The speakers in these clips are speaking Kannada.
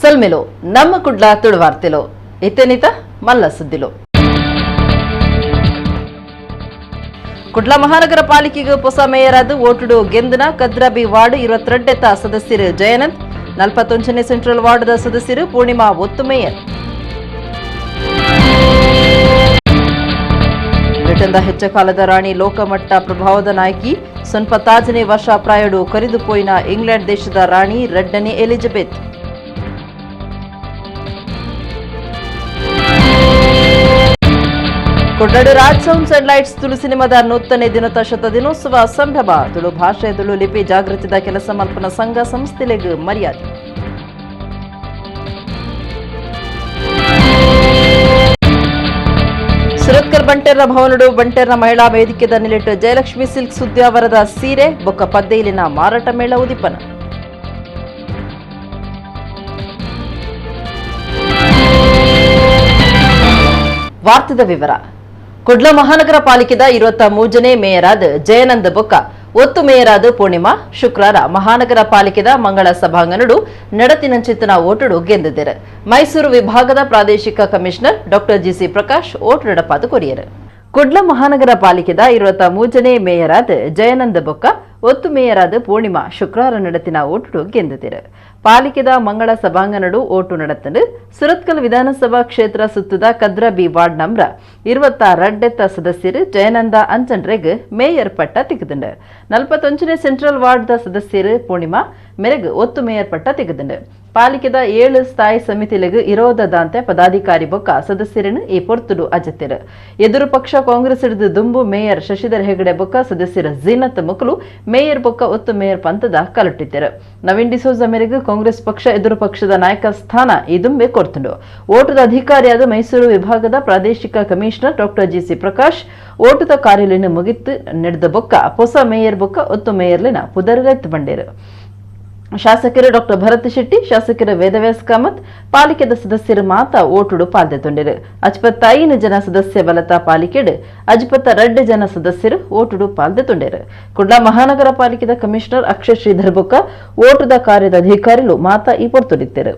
ಸಲ್ಮೆಲೋ ನಮ್ಮ ಕುಡ್ಲ ತುಳುವಾರ್ತೆಲೋ ಇತ್ತೆನಿತ ಮಲ್ಲ ಸುದ್ದಿಲೋ ಕುಡ್ಲ ಮಹಾನಗರ ಪಾಲಿಕೆಗೆ ಹೊಸ ಮೇಯರ್ ಆದ ಓಟುಡು ಗೆಂದನ ಕದ್ರಾಬಿ ವಾರ್ಡ್ 22 ಸದಸ್ಯರು ಜಯನಂದ್ 41ನೇ ಸೆಂಟ್ರಲ್ ವಾರ್ಡ್ ಸದಸ್ಯರು ಪೂರ್ಣಿಮಾ ಒತ್ತು ಮೇಯರ್ ಬ್ರಿಟನ್ ಹೆಚ್ಚ ಕಾಲದ ರಾಣಿ ಲೋಕಮಟ್ಟ ಪ್ರಭಾವದ ನಾಯಕಿ 95ನೇ ವರ್ಷ ಪ್ರಾಯಡು ಕರೆದುಪೋಯಿನ ಇಂಗ್ಲೆಂಡ್ ದೇಶದ ರಾಣಿ ಎರಡನೇ ಎಲಿಜಬೆತ್ ಕೊಡ್ಲಾಡು Raj sounds and lights Tulu ಸಿನಿಮಾದ 100ನೇ ದಿನೋತ್ಸವ ಸಂಭ್ರಮ ತುಳು ಭಾಷೆ ತುಳು ಲಿಪಿ ಜಾಗೃತಿದ ಕೆಲಸ ಮಲ್ಪನ ಸಂಘ ಸಂಸ್ಥೆಲೆಗ್ ಮರ್ಯಾದೆ ಸುರತ್ಕಲ್ ಬಂಟೇರ್ನ ಭವನಡು ಬಂಟೇರ್ನ ಮಹಿಳಾ ವೇದಿಕೆದ ನಿಲಿಟ್ ಜಯಲಕ್ಷ್ಮಿ ಸಿಲ್ಕ್ ಸುದ್ಯಾವರದ ಸೀರೆ ಬೊಕ್ಕ ಪದ್ದೆಯಿಲಿನ ಮಾರಾಟ ಮೇಳ ಉದಿಪನ ವಾರ್ತೆದ ವಿವರ ಕುಡ್ಲ ಮಹಾನಗರ ಪಾಲಿಕೆದ 23ನೇ ಮೇಯರ್ ಆದ ಜಯನಂದ್ ಬೊಕ್ಕ ಒತ್ತು ಮೇಯರ್ ಆದ ಪೂರ್ಣಿಮಾ ಶುಕ್ರವಾರ ಮಹಾನಗರ ಪಾಲಿಕೆದ ಮಂಗಳ ಸಭಾಂಗಣಡು ನಡತಿನಂಚಿತ್ತನ ಓಟುಡು ಗೆದ್ದಿದ್ದಾರೆ ಮೈಸೂರು ವಿಭಾಗದ ಪ್ರಾದೇಶಿಕ commissioner doctor GC Prakash vote ನಡಪಾದು ಕೊರಿಯರು ಕುಡ್ಲ ಮಹಾನಗರ ಪಾಲಿಕೆದ 23ನೇ ಮೇಯರ್ ಆದ ಜಯನಂದ್ ಬೊಕ್ಕ ಒತ್ತು ಮೇಯರ್ ಆದ ಪೂರ್ಣಿಮಾ ಶುಕ್ರವಾರ ನಡತಿನ ಓಟುಡು ಗೆದ್ದಿದ್ದಾರೆ ಪಾಲಿಕೆದ ಮಂಗಳ ಸಭಾಂಗಣಡು ಓಟು ನಡತಂಡು ಸುರತ್ಕಲ್ ವಿಧಾನಸಭಾ ಕ್ಷೇತ್ರ ಸುತ್ತದ ಕದ್ರಾಬಿ ವಾರ್ಡ್ ನಂಬರ್ 22 ಸದಸ್ಯರು ಜಯನಂದ ಅಂಚನ್ರೆಗ್ ಮೇಯರ್ ಪಟ್ಟ ತಿಗದುಂಡು 41ನೇ ಸೆಂಟ್ರಲ್ ವಾರ್ಡ್ ಸದಸ್ಯರು ಪೂರ್ಣಿಮಾ ಮೆರೆಗ್ ಒತ್ತು ಮೇಯರ್ ಪಟ್ಟ ತಿಗದುಂಡು ಪಾಲಿಕೆದ 7 ಸ್ಥಾಯಿ ಸಮಿತಿಲೆಗ್ ಇರೋದದಂತೆ ಪದಾಧಿಕಾರಿ ಬೊಕ್ಕ ಸದಸ್ಯರನ್ನು ಈ ಪೊರ್ತುಡು ಅಜತಿರು ಎದುರು ಪಕ್ಷ ಕಾಂಗ್ರೆಸ್ ಹಿಡಿದು ದುಂಬು ಮೇಯರ್ ಶಶಿಧರ್ ಹೆಗಡೆ ಬೊಕ್ಕ ಸದಸ್ಯರ ಜೀನತ್ ಮುಕಲು ಮೇಯರ್ ಬೊಕ್ಕ ಒತ್ತು ಮೇಯರ್ ಪಂತದ ಕಲಟ್ಟಿದ್ದರು ನವೀನ್ ಡಿಸೋಜ ಮೇರೆಗೆ ಕಾಂಗ್ರೆಸ್ ಪಕ್ಷ ಎದುರು ಪಕ್ಷದ ನಾಯಕ ಸ್ಥಾನ ಈ ದುಂಬೆ ಕೊಡ್ತುಂಡು ಓಟದ ಅಧಿಕಾರಿಯಾದ ಮೈಸೂರು ವಿಭಾಗದ ಪ್ರಾದೇಶಿಕ ಕಮಿಷನರ್ ಡಾಕ್ಟರ್ ಜಿಸಿ ಪ್ರಕಾಶ್ ಓಟದ ಕಾರ್ಯಾಲಯ ಮುಗಿತು ನಡೆದ ಬೊಕ್ಕ ಹೊಸ ಮೇಯರ್ ಬೊಕ್ಕ ಒತ್ತು ಮೇಯರ್ಲಿನ ಪುದರ್ಲೆತ್ತು ಬಂಡೇರು ಶಾಸಕರು ಡಾಕ್ಟರ್ ಭರತ್ ಶೆಟ್ಟಿ ಶಾಸಕರು ವೇದವ್ಯಾಸ್ ಕಾಮತ್ ಪಾಲಿಕೆದ ಸದಸ್ಯರು ಮಾತ ಓಟುಡು ಪಾಲ್ದೆತೊಂಡಿರು 55 ಜನ ಸದಸ್ಯ ಬಲತ ಪಾಲಿಕೆಡು 52 ಜನ ಸದಸ್ಯರು ಓಟುಡು ಪಾಲ್ದೆತೊಂಡಿರು ಕುಡ್ಲ ಮಹಾನಗರ ಪಾಲಿಕೆದ ಕಮಿಷನರ್ ಅಕ್ಷಯ್ ಶ್ರೀಧರ್ ಬೊಕ್ಕ ಓಟದ ಕಾರ್ಯದ ಅಧಿಕಾರಿಗಳು ಮಾತ ಈ ಪೊರ್ತೊಡಿತ್ತರು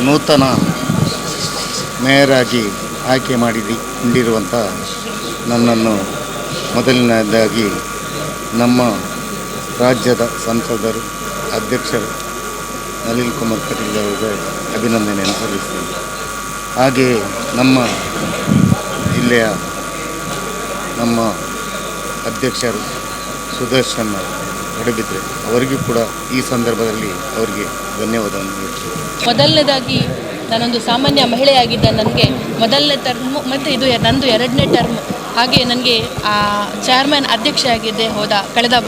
ನೂತನ ಮೇಯರ್ ಆಗಿ ಆಯ್ಕೆ ಮಾಡಿರುವಂಥ ನನ್ನನ್ನು ಮೊದಲನೇದಾಗಿ ನಮ್ಮ ರಾಜ್ಯದ ಸಂಸದರು ಅಧ್ಯಕ್ಷರು ನಳಿನ್ ಕುಮಾರ್ ಕಟೀಲ್ ಅವರಿಗೆ ಅಭಿನಂದನೆಯನ್ನು ಸಲ್ಲಿಸ್ತೀನಿ. ಹಾಗೆಯೇ ನಮ್ಮ ಜಿಲ್ಲೆಯ ನಮ್ಮ ಅಧ್ಯಕ್ಷರು ಸುದರ್ಶನ್ ಹೊಡಬಿದ್ರೆ ಅವರಿಗೂ ಕೂಡ ಈ ಸಂದರ್ಭದಲ್ಲಿ ಅವರಿಗೆ ಧನ್ಯವಾದವನ್ನು ಹೇಳ್ತೀನಿ. ಮೊದಲನೇದಾಗಿ ನಾನೊಂದು ಸಾಮಾನ್ಯ ಮಹಿಳೆಯಾಗಿದ್ದ ನನಗೆ ಮೊದಲನೇ ಟರ್ಮು ಮತ್ತು ಇದು ನಂದು 2ನೇ ಟರ್ಮ್ ಹಾಗೆ ನನಗೆ ಚೇರ್ಮನ್ ಅಧ್ಯಕ್ಷ ಆಗಿದ್ದೆ ಕಳೆದ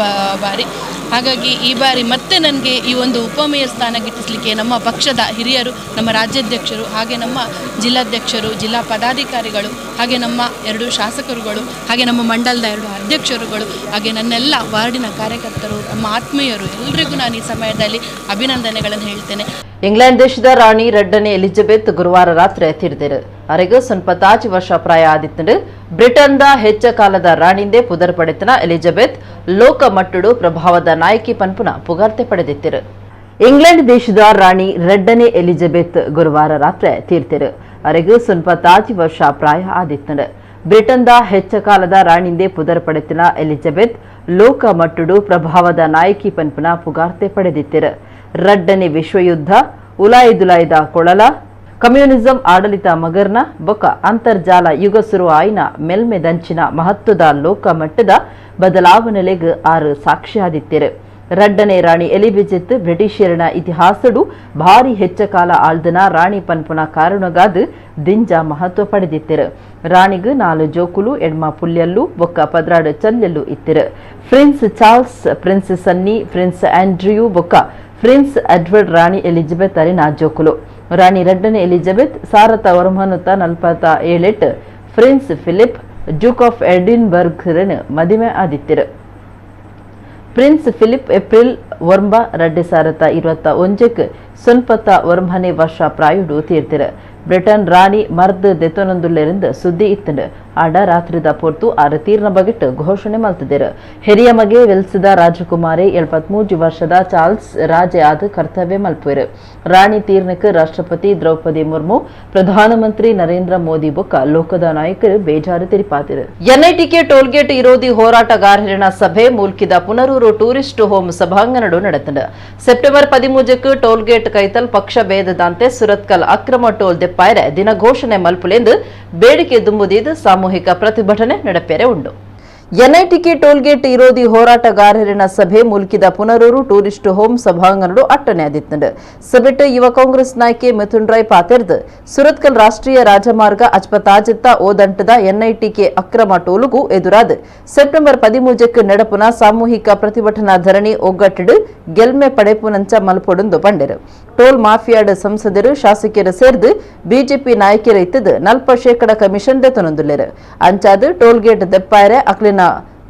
ಬಾರಿ. ಹಾಗಾಗಿ ಈ ಬಾರಿ ಮತ್ತೆ ನನಗೆ ಈ ಒಂದು ಉಪಮೇಯರ್ ಸ್ಥಾನ ಗಿಟ್ಟಿಸಲಿಕ್ಕೆ ನಮ್ಮ ಪಕ್ಷದ ಹಿರಿಯರು, ನಮ್ಮ ರಾಜ್ಯಾಧ್ಯಕ್ಷರು, ಹಾಗೆ ನಮ್ಮ ಜಿಲ್ಲಾಧ್ಯಕ್ಷರು, ಜಿಲ್ಲಾ ಪದಾಧಿಕಾರಿಗಳು, ಹಾಗೆ ನಮ್ಮ 2 ಶಾಸಕರುಗಳು, ಹಾಗೆ ನಮ್ಮ ಮಂಡಲದ 2 ಅಧ್ಯಕ್ಷರುಗಳು, ಹಾಗೆ ನನ್ನೆಲ್ಲ ವಾರ್ಡಿನ ಕಾರ್ಯಕರ್ತರು, ನಮ್ಮ ಆತ್ಮೀಯರು ಎಲ್ಲರಿಗೂ ನಾನು ಈ ಸಮಯದಲ್ಲಿ ಅಭಿನಂದನೆಗಳನ್ನು ಹೇಳ್ತೇನೆ. ಇಂಗ್ಲೆಂಡ್ ದೇಶದ ರಾಣಿ ಎರಡನೇ ಎಲಿಜಬೆತ್ ಗುರುವಾರ ರಾತ್ರಿ ತೀರ್ದರು. ಅವರಿಗೆ 95 ವರ್ಷ ಪ್ರಾಯ ಆದಿತ್ತು. ಬ್ರಿಟನ್ದ ಹೆಚ್ಚ ಕಾಲದ ರಾಣಿಂದೆ ಪುದರ್ ಪಡೆತನ ಎಲಿಜಬೆತ್ ಲೋಕ ಮಟ್ಟುಡು ಪ್ರಭಾವದ ನಾಯಕಿ ಪನ್ಪುನ ಪುಗಾರ್ತೆ ಪಡೆದಿತ್ತರು. ಇಂಗ್ಲೆಂಡ್ ದೇಶದ ರಾಣಿ ಎರಡನೇ ಎಲಿಜಬೆತ್ ಗುರುವಾರ ರಾತ್ರಿ ತೀರ್ತಿರು. ಅವರಿಗೆ 95 ವರ್ಷ ಪ್ರಾಯ ಆದಿತ್ತು. ಬ್ರಿಟನ್ದ ಹೆಚ್ಚ ಕಾಲದ ರಾಣಿಂದೆ ಪುದರ್ ಪಡೆತನ ಎಲಿಜಬೆತ್ ಲೋಕ ಮಟ್ಟುಡು ಪ್ರಭಾವದ ನಾಯಕಿ ಪನ್ಪುನ ಪುಗಾರ್ತೆ ಪಡೆದಿತ್ತರು. ಎರಡನೇ ವಿಶ್ವಯುದ್ಧ, ಉಲಾಯಿದುಲಾಯ್ದ ಕೊಳಲ, ಕಮ್ಯುನಿಸಂ ಆಡಳಿತ ಮಗರ್ನ ಬೊಕ್ಕ ಅಂತರ್ಜಾಲ ಯುಗ ಶುರು ಆಯ್ನ ಮೆಲ್ಮೆದಂಚಿನ ಮಹತ್ವದ ಲೋಕ ಮಟ್ಟದ ಬದಲಾವಣೆಲೆಗ್ ಆರು ಸಾಕ್ಷಿಯಾದಿತ್ತಿರು. ರಡ್ಡನೇ ರಾಣಿ ಎಲಿಜಬೆತ್ ಬ್ರಿಟಿಷಿಯರ್ನ ಇತಿಹಾಸಡು ಭಾರಿ ಹೆಚ್ಚ ಕಾಲ ಆಳ್ದನ ರಾಣಿ ಪನ್ಪುನ ಕಾರಣಗಾದ್ ದಿಂಜ ಮಹತ್ವ ಪಡೆದಿತ್ತಿರು. ರಾಣಿಗ್ 4 ಜೋಕುಲು ಎಡ್ಮ ಪುಲ್ಯಲ್ಲು ಬೊಕ್ಕ 16 ಚಲ್ಯಲ್ಲು ಇತ್ತಿರು. ಪ್ರಿನ್ಸ್ ಚಾರ್ಲ್ಸ್, ಪ್ರಿನ್ಸ್ ಸನ್ನಿ, ಪ್ರಿನ್ಸ್ ಆಂಡ್ರಿಯೂ ಬೊಕ್ಕ ಪ್ರಿನ್ಸ್ ಎಡ್ವರ್ಡ್ ರಾಣಿ ಎಲಿಜಬೆತ್ ಅರಿನ ಜೋಕುಲು. ರಾಣಿ ರಡ್ಡನೇ ಎಲಿಜಬೆತ್ ಸಾರತ ಒರಮನುತ್ತ 47 prince Philip duke of Edinburgh ಮದಿಮೆ ಆದಿತ್ತಿರು. ಪ್ರಿನ್ಸ್ ಫಿಲಿಪ್ ಏಪ್ರಿಲ್ 2021 ಸೊನ್ಪತ್ತ 9ನೇ ವರ್ಷ ಪ್ರಾಯುಡು ತೀರ್ತಿರು. ಬ್ರಿಟನ್ ರಾಣಿ ಮರ್ದ್ ದೆತೊನೊಂದುಲ್ಲೆರಿಂದ ಸುದ್ದಿ ಇತ್ತಂಡು ಆಡ ರಾತ್ರಿದ ಪೊರ್ತು ಆರು ತೀರ್ನ ಬಗೆಟ್ ಘೋಷಣೆ ಮಲ್ತಿದ್ದರು. ಹಿರಿಯ ಮಗೆ ವೆಲ್ಸಿದ ರಾಜಕುಮಾರಿ 73 ವರ್ಷದ ಚಾರ್ಲ್ಸ್ ರಾಜೆ ಆದ ಕರ್ತವ್ಯ ಮಲ್ಪುವರು. ರಾಣಿ ತೀರ್ನಕ್ಕೆ ರಾಷ್ಟ್ರಪತಿ ದ್ರೌಪದಿ ಮುರ್ಮು, ಪ್ರಧಾನಮಂತ್ರಿ ನರೇಂದ್ರ ಮೋದಿ ಬೊಕ್ಕ ಲೋಕದ ನಾಯಕರು ಬೇಜಾರು ತಿರುಪಾತಿರು. ಎನ್ಐಟಿಕೆ ಟೋಲ್ಗೇಟ್ ವಿರೋಧಿ ಹೋರಾಟಗಾರರಿನ ಸಭೆ ಮೂಲ್ಕಿದ ಪುನರೂರು ಟೂರಿಸ್ಟ್ ಹೋಮ್ ಸಭಾಂಗಣಡು ನಡೆತಂಡು. ಸೆಪ್ಟೆಂಬರ್ 13 ಟೋಲ್ಗೇಟ್ ಕೈತಲ್ ಪಕ್ಷ ಭೇದದಂತೆ ಸುರತ್ಕಲ್ ಅಕ್ರಮ ಟೋಲ್ ದೆಪ್ಪಾಯರೆ ದಿನ ಘೋಷಣೆ ಮಲ್ಪುಲೆಂದು ಬೇಡಿಕೆ ದುಂಬುದಿದ್ದು ಸಾಮೂಹಿಕ ಪ್ರತಿಭಟನೆ ನಡೆಪೇರೆ ಉಂಡು. ಎನ್ಐಟಿಕೆ ಟೋಲ್ಗೇಟ್ ವಿರೋಧಿ ಹೋರಾಟಗಾರರಿನ ಸಭೆ ಮುಲ್ಕಿದ ಪುನರೂರು ಟೂರಿಸ್ಟ್ ಹೋಮ್ ಸಭಾಂಗಣಡು ಅಟ್ಟನೆ ಆದಿತ್ತಂಡು. ಸಭೆಟ್ ಯುವ ಕಾಂಗ್ರೆಸ್ ನಾಯಕಿ ಮಿಥುನ್ ರಾಯ್ ಪಾತೆರ್ದ್ ಸುರತ್ಕಲ್ ರಾಷ್ಟ್ರೀಯ ರಾಜಮಾರ್ಗ ಅಜ್ಪತಾಜಿತ್ತ ಓದಂಟದ ಎನ್ಐಟಿಕೆ ಅಕ್ರಮ ಟೋಲುಗೂ ಎದುರಾದ ಸೆಪ್ಟೆಂಬರ್ 13 ನಡಪುನ ಸಾಮೂಹಿಕ ಪ್ರತಿಭಟನಾ ಧರಣಿ ಒಗ್ಗಟ್ಟಿಡು ಗೆಲ್ಮೆ ಪಡೆಪುನಂಚ ಮಲ್ಪೊಡುಂದು ಪಂಡೆರು. ಟೋಲ್ ಮಾಫಿಯಾಡ್ ಸಂಸದರು ಶಾಸಕರು ಸೇರ್ದು ಬಿಜೆಪಿ ನಾಯಕರು ಇತ್ತದು 40% ಕಮಿಷನ್ ದೆತೊನೊಂದುಲ್ಲೆರು. ಅಂಚಾದ ಟೋಲ್ಗೇಟ್ ದೆಪ್ಪಾಯರೆ ಅಕ್ಲಿನ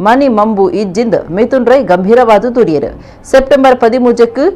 ಮನಿ ಮಂಬು ಇಜ್ಜಿಂದ ಮಿಥುನ್ ರೈ ಗಂಭೀರವಾದ ದುಡಿಯರು. ಸೆಪ್ಟೆಂಬರ್ 13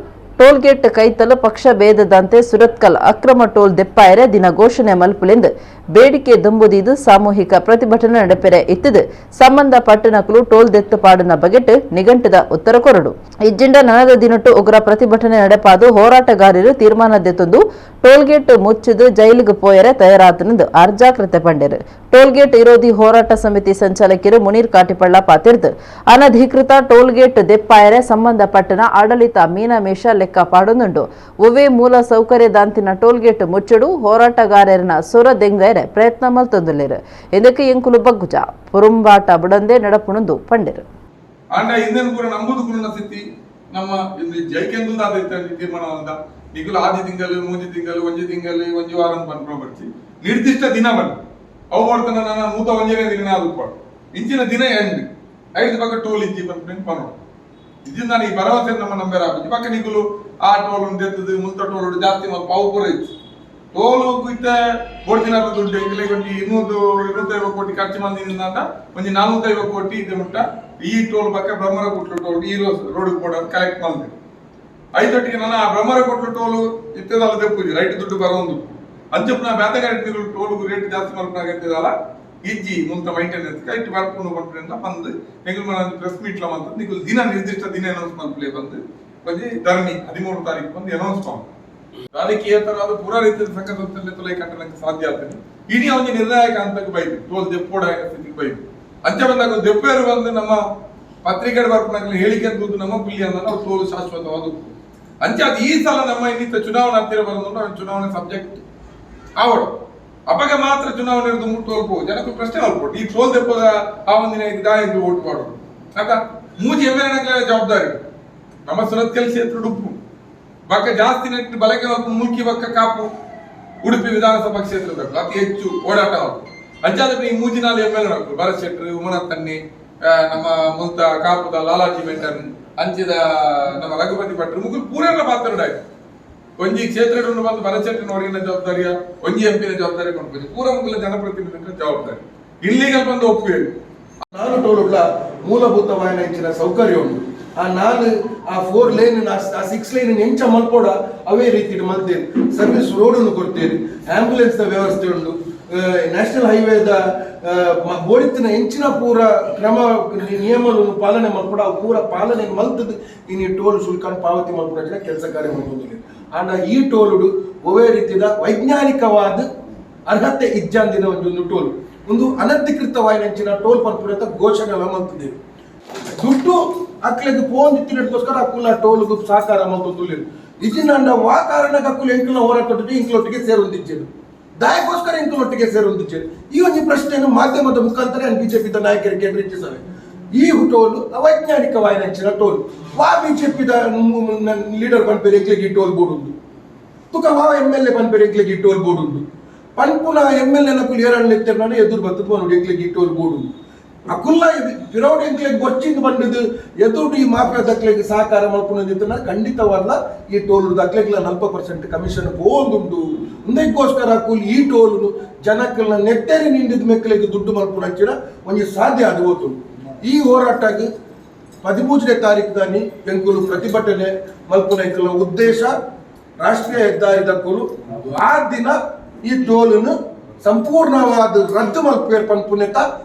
ಟೋಲ್ಗೇಟ್ ಕೈತಲು ಪಕ್ಷ ಭೇದದಂತೆ ಸುರತ್ಕಲ್ ಅಕ್ರಮ ಟೋಲ್ ದೆಪ್ಪಾಯರೆ ದಿನ ಘೋಷಣೆ ಮಲ್ಪುಲೆಂದು ಬೇಡಿಕೆ ದುಂಬುದಿದ್ದು ಸಾಮೂಹಿಕ ಪ್ರತಿಭಟನೆ ನಡೆಪೆರೆ ಇತ್ತದು ಸಂಬಂಧಪಟ್ಟನಕಲು ಟೋಲ್ ದೆತ್ತುಪಾಡಿನ ಬಗೆಟ್ ನಿಘಂಟದ ಉತ್ತರ ಕೊರಡು. ಇಜ್ಜಿಂಡ ನನದ ದಿನಟ್ಟು ಉಗ್ರ ಪ್ರತಿಭಟನೆ ನಡೆಪಾದು ಹೋರಾಟಗಾರರು ತೀರ್ಮಾನ ದೆತ್ತೊಂದು ಟೋಲ್ಗೇಟ್ ಮುಚ್ಚಿದು ಜೈಲಿಗೆ ಪೋಯರೆ ತಯಾರಾತನೆಂದು ಅರ್ಜಾಕೃತೆ ಪಂಡೆರು. ಟೋಲ್ಗೇಟ್ ವಿರೋಧಿ ಹೋರಾಟ ಸಮಿತಿ ಸಂಚಾಲಕರು ಮುನೀರ್ ಕಾಟಿಪಳ್ಳ ಪಾತಿರ್ದು ಅನಧಿಕೃತ ಟೋಲ್ಗೇಟ್ ದೆಪ್ಪಾಯರೆ ಸಂಬಂಧಪಟ್ಟನ ಆಡಳಿತ ಮೀನಮೇಷ ಲೆಕ್ಕ ಪಾಡೊಂದುಂಡು. ಒವೇ ಮೂಲ ಸೌಕರ್ಯದಾಂತಿನ ಟೋಲ್ಗೇಟ್ ಮುಚ್ಚಡು ಹೋರಾಟಗಾರರಿನ ಸೊರ ದೆಂಗೈರೆ ಪ್ರಯತ್ನ ಮಲ್ತೊಂದುಲ್ಲೆರು. ಇದಕ್ಕೆ ಎಂಕುಲು ಬಗ್ಗುಜ ಪುರುಂಬಾಟ ಬುಡಂದೆ ನಡಪುಣಂದು ಪಂಡೆರು. ಆಂಡ ಇಂದೆನ್ ಪೂರ ನಂಬುದು ಕುರುನ ಸ್ಥಿತಿ ನಮ್ಮ ಇಲ್ಲಿ ಜೈಕೆಂದು ತೀರ್ಮಾನವಂತ ನಿಗುಲು ಆದಿ ತಿಂಗಳು ಮೂಜಿ ತಿಂಗಳು ಒಂಜಿ ತಿಂಗಳು ಒಂಜಿ ವಾರ ಬರ್ತಿ ನಿರ್ದಿಷ್ಟ ದಿನ ಬಂದು ಅವು ಮಾಡ್ತಾನೆ ನಾನು 101ನೇ ದಿನ ಅದು ಇಂಚಿನ ದಿನ ಎಂಡ್ 5 ಪಕ್ಕ ಟೋಲ್ ಇಜ್ಜಿ ಬಂದು ಪನೋ ಇದರಿಂದ ನಾನು ಈ ಭರವಸೆ ನಮ್ಮ ನಂಬರ್ ಆಗುತ್ತೆ ಪಕ್ಕ ನಿಗುಲು ಆ ಟೋಲ್ ಉಂಟೆತ್ತದು ಮುಂತ ಟೋಲ್ ಜಾಸ್ತಿ ಮಾಡಿ ಪಾವು ಪೂರ ಇತ್ತು ಟೋಲು ಇತ್ತ ಕೊಡ್ತಿನ ದುಡ್ಡು ಎಂಗ್ಲಿಗೆ ಒಂದು 250 ಕೋಟಿ ಖರ್ಚು ಮಂದಿನಿಂದ ಅಂತ ಒಂದು 450 ಕೋಟಿ ಇದೆ ಮುಟ್ಟ ಈ ಟೋಲ್ ಪಕ್ಕ ಬ್ರಹ್ಮರ ಕೊಟ್ಲು ಟೋಲ್ ಈ ರೋಡ್ ಕೂಡ ಕಲೆಕ್ಟ್ ಮಾಡಿದೆ 5 ನಾನು ಆ ಬ್ರಹ್ಮರ ಕೊಟ್ಲು ಟೋಲು ಇತ್ತದಲ್ಲ ತೆಪ್ಪುಜಿ ರೈಟ್ ದುಡ್ಡು ಬರೋದು ಅಂಚಪ್ನ ಬೇತಗಾಡಿಗಳು ಟೋಲ್ ರೇಟ್ ಜಾಸ್ತಿ ಮಾಡ್ಕೊಂಡಾಗಿರ್ತದಲ್ಲ ಇಜ್ಜಿ ಮುಂತ ಮೈಂಟೆನೆನ್ಸ್ ಇಟ್ಟು ಬರ್ಕೊಂಡು ಬಂದ್ರಿಂದ ಬಂದು ಹೆಂಗ್ ಪ್ರೆಸ್ ಮೀಟ್ ಲ ಬಂದು ನೀವು ದಿನ ನಿರ್ದಿಷ್ಟ ದಿನ ಅನೌನ್ಸ್ ಮಾಡ್ಲೇ ಬಂದು ಬಂದು ಧರಣಿ 13 ತಾರೀಕು ಬಂದು ಅನೌನ್ಸ್ ಮಾಡಿ ರಾಜಕೀಯೇತರವಾದ ಪೂರ ರೀತಿಯ ಸಂಘ ಸಂಸ್ಥೆ ತೊಲೆ ಕಟ್ಟಲಿಕ್ಕೆ ಸಾಧ್ಯ ಆಗ್ತದೆ ಇಡೀ ಅವನಿಗೆ ನಿರ್ಣಾಯಕ ಹಂತಕ್ಕೆ ಬೈತು ಟೋಲ್ ದೆಪ್ಪೋಡ ಸ್ಥಿತಿಗೆ ಬೈತು ಅಂಚೆ ಬಂದಾಗ ದೆಪ್ಪೇರು ಬಂದು ನಮ್ಮ ಪತ್ರಿಕೆ ಬರ್ಕೊಂಡಾಗಲಿ ಹೇಳಿಕೆ ಅಂತ ನಮ್ಮ ಪಿಲ್ಲಿ ಅಂದ್ರೆ ನಾವು ಟೋಲ್ ಶಾಶ್ವತವಾದ ಅಂಚೆ ಅದು ಈ ಸಲ ನಮ್ಮ ಇನ್ನಿತ ಚುನಾವಣಾ ಹತ್ತಿರ ಬರೋದು ಚುನಾವಣೆ ಸಬ್ಜೆಕ್ಟ್ ಆವಡು ಅವಾಗ ಮಾತ್ರ ಚುನಾವಣೆ ಮುಟ್ಟೋಲ್ಪೋ ಜನಕ್ಕೆ ಪ್ರಶ್ನೆ ಅಲ್ಪೋದು ಈ ಟೋಲ್ ದೆಪ್ಪದ ಆ ಒಂದಿನ ದಾಯಿಗೆ ಓಟ್ ಮಾಡೋದು ಆಗ ಮೂಜಿ ಎಮ್ಮೆನಕ್ಕೆ ಜವಾಬ್ದಾರಿ ನಮ್ಮ ಸುರತ್ಕಲ್ ಕ್ಷೇತ್ರ ಉಡುಪು ಬಕ್ಕ ಜಾಸ್ತಿ ನೆಟ್ಟು ಬಲಕ್ಕೆ ಮುಲ್ಕಿ ಬಕ್ಕ ಕಾಪು ಉಡುಪಿ ವಿಧಾನಸಭಾ ಕ್ಷೇತ್ರದ ಅತಿ ಹೆಚ್ಚು ಓಡಾಟ ಅಂಚಾದ ಈ ಮೂಜಿನಾಲು ಎಮ್ಮೆಲ್ಲೆ ಭರತ್ ಶೆಟ್ಟಿ ಉಮನಾಥ್ ತನ್ನಿ ನಮ್ಮ ಮುಂತ ಕಾಪುದ ಲಾಲಾಜಿ ಮೆಂಟನ್ ಅಂಚಿದ ನಮ್ಮ ರಘುಪತಿ ಭಟ್ರು ಮುಗುಲ್ ಪೂರೆಲ್ಲ ಪಾತ್ರರಾಯ್ತು ಒಂಜಿ ಕ್ಷೇತ್ರ ಬಂದು ಭರತ್ ಶೆಟ್ಟಿ ನೋಡಿನ ಜವಾಬ್ದಾರಿಯ ಒಂಜಿ ಎಂಪಿನ ಜವಾಬ್ದಾರಿ ಕೊಂಡ್ಬೋದು ಪೂರ ಮುಗುಲ ಜನಪ್ರತಿನಿಧಿಗಳ ಜವಾಬ್ದಾರಿ ಇಲ್ಲಿಗೆ ಬಂದು ಒಪ್ಪುವೆ ನಾನು ಟೋಲುಗಳ ಮೂಲಭೂತವಾದ ಹೆಚ್ಚಿನ ಸೌಕರ್ಯ ಉಂಟು ನಾನು ಆ 4 ಲೈನ್ ಆ 6 ಲೈನ್ ಎಂಚ ಮಲ್ಪೋಡ ಅವೇ ರೀತಿ ಮಲ್ತೇನೆ ಸರ್ವಿಸ್ ರೋಡನ್ನು ಕೊಡ್ತೇನೆ ಆಂಬ್ಯುಲೆನ್ಸ್ ವ್ಯವಸ್ಥೆ ಉಂಟು ನ್ಯಾಷನಲ್ ಹೈವೇದ ಬೋಡಿತ್ತಿನ ಎಂಚಿನ ಪೂರ ಕ್ರಮ ನಿಯಮಗಳನ್ನು ಪಾಲನೆ ಮಲ್ಪಡ ಪೂರ ಪಾಲನೆ ಮಲ್ತದ್ದು ಇನ್ನು ಟೋಲ್ ಶುಲ್ಕ ಪಾವತಿ ಮಲ್ಪಡ ಕೆಲಸ ಕಾರ್ಯ ಮಾಡ್ಬೋದು ಆಂಡ ಈ ಟೋಲುಡು ಒವೇ ರೀತಿಯ ವೈಜ್ಞಾನಿಕವಾದ ಅರ್ಹತೆ ಇಜ್ಜಂದಿನ ಒಂದು ಟೋಲ್ ಒಂದು ಅನಧಿಕೃತವಾದ ಹೆಂಚಿನ ಟೋಲ್ ಪರ್ಪುರತ ಘೋಷಣೆ ಮಲ್ತಿದ್ದೇವೆ ದುಡ್ಡು ಅಕ್ಲೆದು ಫೋನ್ ಇತ್ತಿನಕ್ಕೋಸ್ಕರ ಅಕ್ಕುಲ್ಲ ಟೋಲ್ಗೂ ಸಹಕಾರ ಮಲ್ತೊಂದುಲ್ಲೇರು ಇದನ್ನ ವಾ ಕಾರಣಕ್ಕೂ ಎಂಕಲ್ನ ಹೋರಾಟಕ್ಕೆ ಇಂಕ್ಲೊಟ್ಟಿಗೆ ಸೇರೊಂದಿದ್ದೇನೆ ದಯಕ್ಕೋಸ್ಕರ ಇಂಕ್ಲೊಟ್ಟಿಗೆ ಸೇರೊಂದಿದ್ದೇನೆ ಈ ಒಂದು ಪ್ರಶ್ನೆಯನ್ನು ಮಾಧ್ಯಮದ ಮುಖಾಂತರ ಬಿಜೆಪಿ ನಾಯಕರಿಗೆ ಕೇಂದ್ರೀಕರಿಸಿದ್ದಾರೆ. ಈ ಟೋಲು ಅವೈಜ್ಞಾನಿಕವಾದ ಹೆಚ್ಚಿನ ಟೋಲ್ ವಾ ಬಿಜೆಪಿ ಲೀಡರ್ ಪನ್ಪೇರು ಎಂಕ್ಲೆಗೆ ಟೋಲ್ ಬೋಡುಂದು ತುಕ ವಾ MLA ಪನ್ಪೇರು ಎಂಕ್ಲೆಗೆ ಟೋಲ್ ಬೋಡುಂದು ಪನ್ಪುನ MLA ನಕುಲು ಏರಣ್ಣ ಎತ್ತರನ ಎದುರು ಬರ್ತದೆ ನೋಡಿ ಎಂಕ್ಲೆಗೆ ಟೋಲ್ ಬೋಡುಂದು ಅಕುಲ್ಲ ವಿರೋಧ ಎಂಕ್ಲೆಗೆ ಗೊಚ್ಚಿಂದು ಬಂದದ್ದು ಎದುರು ಈ ಮಾಫಿಯಾ ದಕ್ಲೆಗೆ ಸಹಕಾರ ಮಾಡ್ಕೊಂಡಿದ್ದ ಖಂಡಿತವಲ್ಲ. ಈ ಟೋಲ್ ದಕ್ಲೆಗಳ 40% ಕಮಿಷನ್ ಹೋಗುಂಡು ಒಂದಕ್ಕೋಸ್ಕರ ಅಕುಲ್ ಈ ಟೋಲ್ ಜನಕ್ಕಲ್ಲ ನೆತ್ತೇರಿ ನಿಂಡಿದ ಮೆಕ್ಕಲಿಗೆ ದುಡ್ಡು ಮಲ್ಪುನಂಚಿನ ಒಂದು ಸಾಧ್ಯ ಅದು ಹೋತು. ಈ ಹೋರಾಟಕ್ಕೆ 13ನೇ ತಾರೀಕು ದಾನಿ ಬೆಂಗಳೂರು ಪ್ರತಿಭಟನೆ ಮಲ್ಪುನೈಕಲ ಉದ್ದೇಶ ರಾಷ್ಟ್ರೀಯ ಹೆದ್ದಾರಿ ದಕ್ಕಲು ಆ ದಿನ ಈ ಟೋಲನ್ನು ಸಂಪೂರ್ಣವಾದ ರದ್ದು ಮಲ್ಪೇರ್ ಪನ್ಪುನೆತ